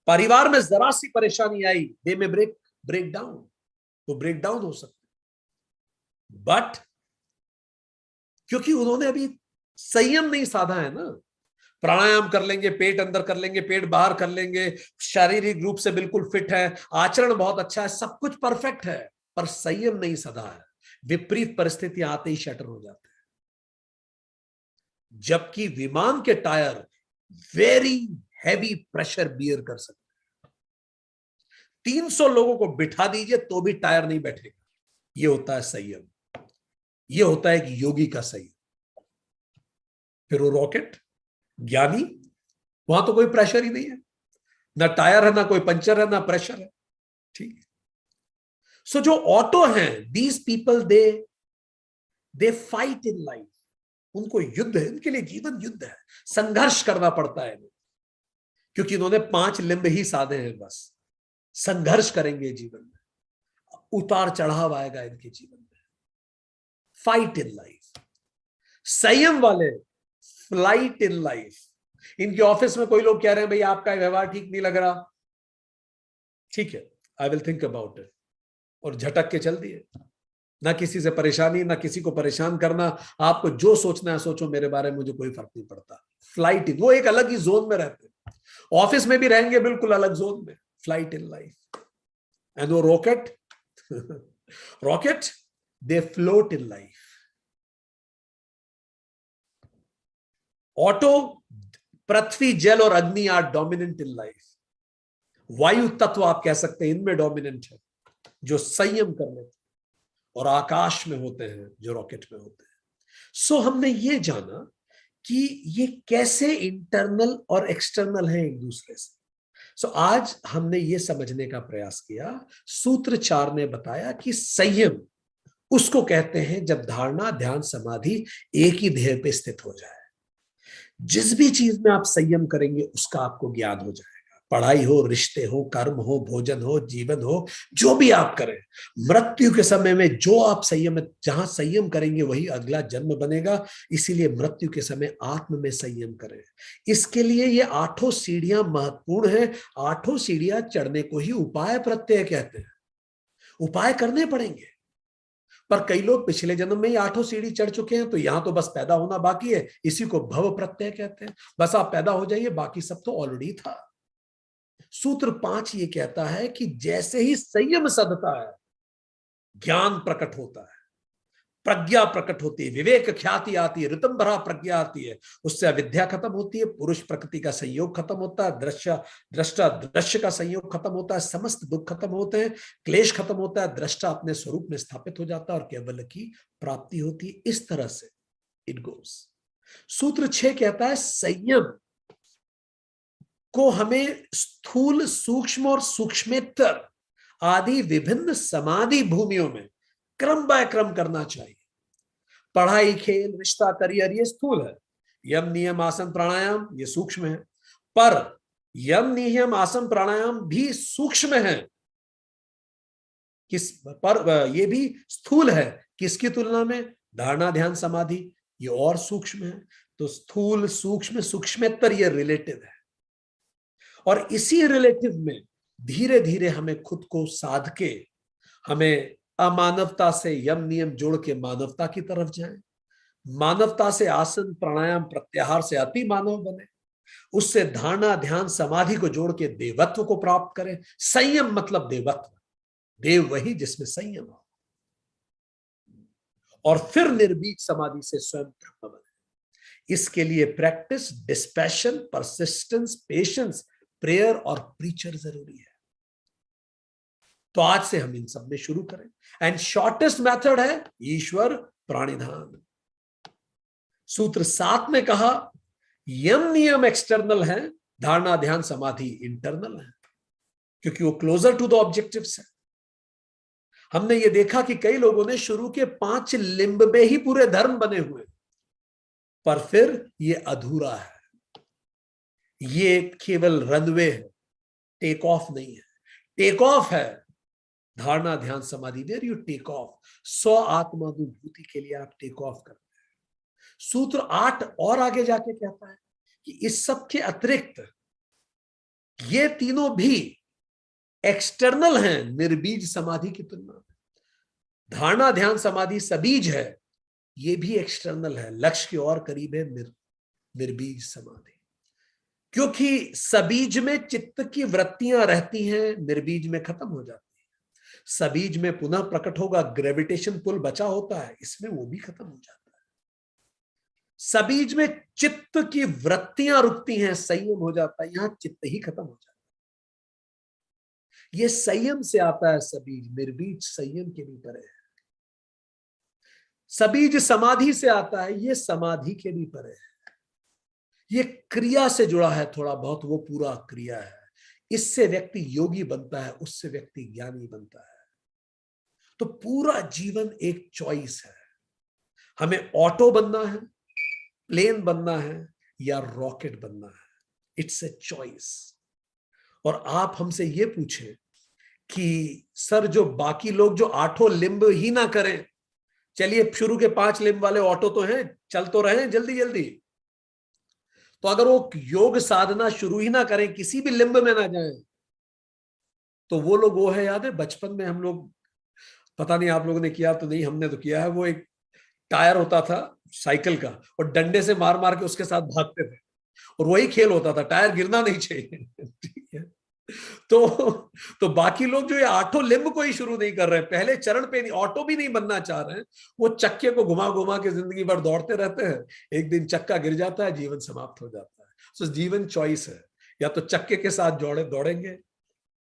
परिवार में जरा सी परेशानी आई, दे में ब्रेक डाउन, तो ब्रेक डाउन हो सकते, बट क्योंकि उन्होंने अभी संयम नहीं साधा है ना। प्राणायाम कर लेंगे, पेट अंदर कर लेंगे, पेट बाहर कर लेंगे, शारीरिक रूप से बिल्कुल फिट है, आचरण बहुत अच्छा है, सब कुछ परफेक्ट है, पर संयम नहीं सधा है। विपरीत परिस्थितियां आते ही शटर हो जाते हैं। जबकि विमान के tyre very heavy pressure bear कर सकते हैं। 300 लोगों को बिठा दीजिए तो भी टायर नहीं बैठेगा। यह होता है संयम, यह होता है एक योगी का संयम। फिर वो रॉकेट ज्ञानी, वहां तो कोई प्रेशर ही नहीं है, ना टायर है, ना कोई पंचर है, ना प्रेशर है। ठीक, सो जो ऑटो हैं, these people they fight in life. उनको युद्ध है, उनके लिए जीवन युद्ध है, संघर्ष करना पड़ता है, क्योंकि इन्होंने 5 लिंब ही साधे हैं। बस संघर्ष करेंगे जीवन में, उतार चढ़ाव आएगा इनके जीवन में। Fight in life. संयम वाले फ्लाइट इन लाइफ। इनके ऑफिस में कोई लोग कह रहे हैं भाई आपका व्यवहार ठीक नहीं लग रहा, ठीक है, I will think about it, और झटक के चल दिए। ना किसी से परेशानी, ना किसी को परेशान करना, आपको जो सोचना है सोचो, मेरे बारे में मुझे कोई फर्क नहीं पड़ता। फ्लाइट इन, वो एक अलग ही जोन में रहते हैं, ऑफिस में भी रहेंगे बिल्कुल अलग जोन में, फ्लाइट इन लाइफ। एंड वो rocket rocket they float in life. Auto, पृथ्वी जल और अग्नि आर डोमिनेंट इन लाइफ। वायु तत्व आप कह सकते हैं इनमें डोमिनेंट है, जो संयम कर लेते हैं, और आकाश में होते हैं जो रॉकेट में होते हैं। सो हमने ये जाना कि ये कैसे इंटरनल और एक्सटर्नल है एक दूसरे से। सो आज हमने ये समझने का प्रयास किया, सूत्र 4 ने बताया कि संयम उसको कहते हैं जब धारणा ध्यान समाधि एक ही ध्येय पे स्थित हो जाए। जिस भी चीज में आप संयम करेंगे उसका आपको ज्ञान हो जाएगा। पढ़ाई हो, रिश्ते हो, कर्म हो, भोजन हो, जीवन हो, जो भी आप करें, मृत्यु के समय में जो आप संयम, जहां संयम करेंगे वही अगला जन्म बनेगा। इसीलिए मृत्यु के समय आत्म में संयम करें। इसके लिए ये 8 सीढ़ियां महत्वपूर्ण है। 8 सीढ़ियां चढ़ने को ही उपाय प्रत्यय कहते हैं। उपाय करने पड़ेंगे, पर कई लोग पिछले जन्म में ही 8 सीढ़ी चढ़ चुके हैं, तो यहां तो बस पैदा होना बाकी है। इसी को भव प्रत्यय कहते हैं। बस आप पैदा हो जाइए, बाकी सब तो ऑलरेडी था। सूत्र 5 ये कहता है कि जैसे ही संयम सधता है, ज्ञान प्रकट होता है, प्रज्ञा प्रकट होती है, विवेक ख्याति आती है, ऋतंभरा प्रज्ञा आती है, उससे अविद्या खत्म होती है, पुरुष प्रकृति का संयोग खत्म होता है, दृष्टा दृश्य का संयोग खत्म होता है, समस्त दुख खत्म होते हैं, क्लेश खत्म होता है, दृष्टा अपने स्वरूप में स्थापित हो जाता है और केवल की प्राप्ति होती है। इस तरह से इट गोस। सूत्र 6 कहता है संयम को हमें स्थूल, सूक्ष्म और सूक्ष्मेतर आदि विभिन्न समाधि भूमियों में क्रम बाय क्रम करना चाहिए। पढ़ाई, खेल, रिश्ता, करियर ये स्थूल है। यम नियम आसन प्राणायाम ये सूक्ष्म है। पर यम नियम आसन प्राणायाम भी सूक्ष्म है, किस पर ये भी स्थूल है। किसकी तुलना में? धारणा ध्यान समाधि ये और सूक्ष्म है। तो स्थूल, सूक्ष्म, सूक्ष्मेतर ये रिलेटिव है। और इसी रिलेटिव में धीरे धीरे हमें खुद को साध के, हमें अमानवता से यम नियम जोड़ के मानवता की तरफ जाएं। मानवता से आसन प्राणायाम प्रत्याहार से अति मानव बने। उससे धारणा ध्यान समाधि को जोड़ के देवत्व को प्राप्त करें। संयम मतलब देवत्व, देव वही जिसमें संयम हो। और फिर निर्भीक समाधि से स्वयं ब्रह्म बने। इसके लिए practice, dispassion, persistence, patience, prayer और प्रीचर जरूरी है। तो आज से हम इन सब में शुरू करें। एंड शॉर्टेस्ट मेथड है ईश्वर प्राणिधान। सूत्र 7 में कहा यम नियम एक्सटर्नल है, धारणा ध्यान समाधि इंटरनल है, क्योंकि वो क्लोजर टू द ऑब्जेक्टिव्स है। हमने ये देखा कि कई लोगों ने शुरू के 5 लिंब में ही पूरे धर्म बने हुए, पर फिर ये अधूरा है। ये केवल रनवे है, टेक ऑफ नहीं है। टेक ऑफ है धारणा ध्यान समाधि, देयर यू टेक ऑफ। 100 आत्मानुभूति के लिए आप टेक ऑफ करते हैं। सूत्र 8 और आगे जाके कहता है कि इस सब के अतिरिक्त ये तीनों भी एक्सटर्नल हैं निर्बीज समाधि की तुलना में। धारणा ध्यान समाधि सबीज है, ये भी एक्सटर्नल है, लक्ष्य के और करीब है निर्बीज समाधि। क्योंकि सबीज में चित्त की वृत्तियां रहती हैं, निर्बीज में खत्म हो जाती है। सबीज में पुनः प्रकट होगा, ग्रेविटेशन पुल बचा होता है, इसमें वो भी खत्म हो जाता है। सबीज में चित्त की वृत्तियां रुकती हैं, संयम हो जाता है, यहां चित्त ही खत्म हो जाता है। ये संयम से आता है सबीज, निर्बीज संयम के भी परे है। सबीज समाधि से आता है, ये समाधि के भी परे है। ये क्रिया से जुड़ा है थोड़ा बहुत, वो पूरा क्रिया है। इससे व्यक्ति योगी बनता है, उससे व्यक्ति ज्ञानी बनता है। तो पूरा जीवन एक चॉइस है। हमें ऑटो बनना है, प्लेन बनना है या रॉकेट बनना है। It's a choice. और आप हमसे ये पूछें कि सर जो बाकी लोग जो 8 लिंब ही ना करें, चलिए शुरू के 5 लिंब वाले ऑटो तो हैं, चल तो रहे हैं जल्दी जल्दी, तो अगर वो योग साधना शुरू ही ना करें, किसी भी लिंब में ना जाएं, तो वो लोग वो है, याद है बचपन में हम लोग, पता नहीं आप लोगों ने किया तो नहीं, हमने तो किया है, वो एक टायर होता था साइकिल का और डंडे से मार मार के उसके साथ भागते थे और वही खेल होता था, टायर गिरना नहीं चाहिए। ठीक है। तो बाकी लोग जो ये 8 लिंब को ही शुरू नहीं कर रहे हैं, पहले चरण पे नहीं, ऑटो भी नहीं बनना चाह रहे हैं, वो चक्के को घुमा घुमा के जिंदगी भर दौड़ते रहते हैं। एक दिन चक्का गिर जाता है, जीवन समाप्त हो जाता है। तो जीवन चॉइस है, या तो चक्के के साथ दौड़ेंगे,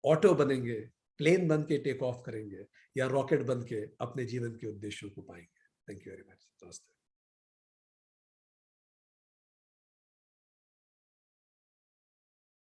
ऑटो बनेंगे, प्लेन बन के टेक ऑफ करेंगे, या रॉकेट बन के अपने जीवन के उद्देश्यों को पाएंगे। Thank you very much. नमस्ते।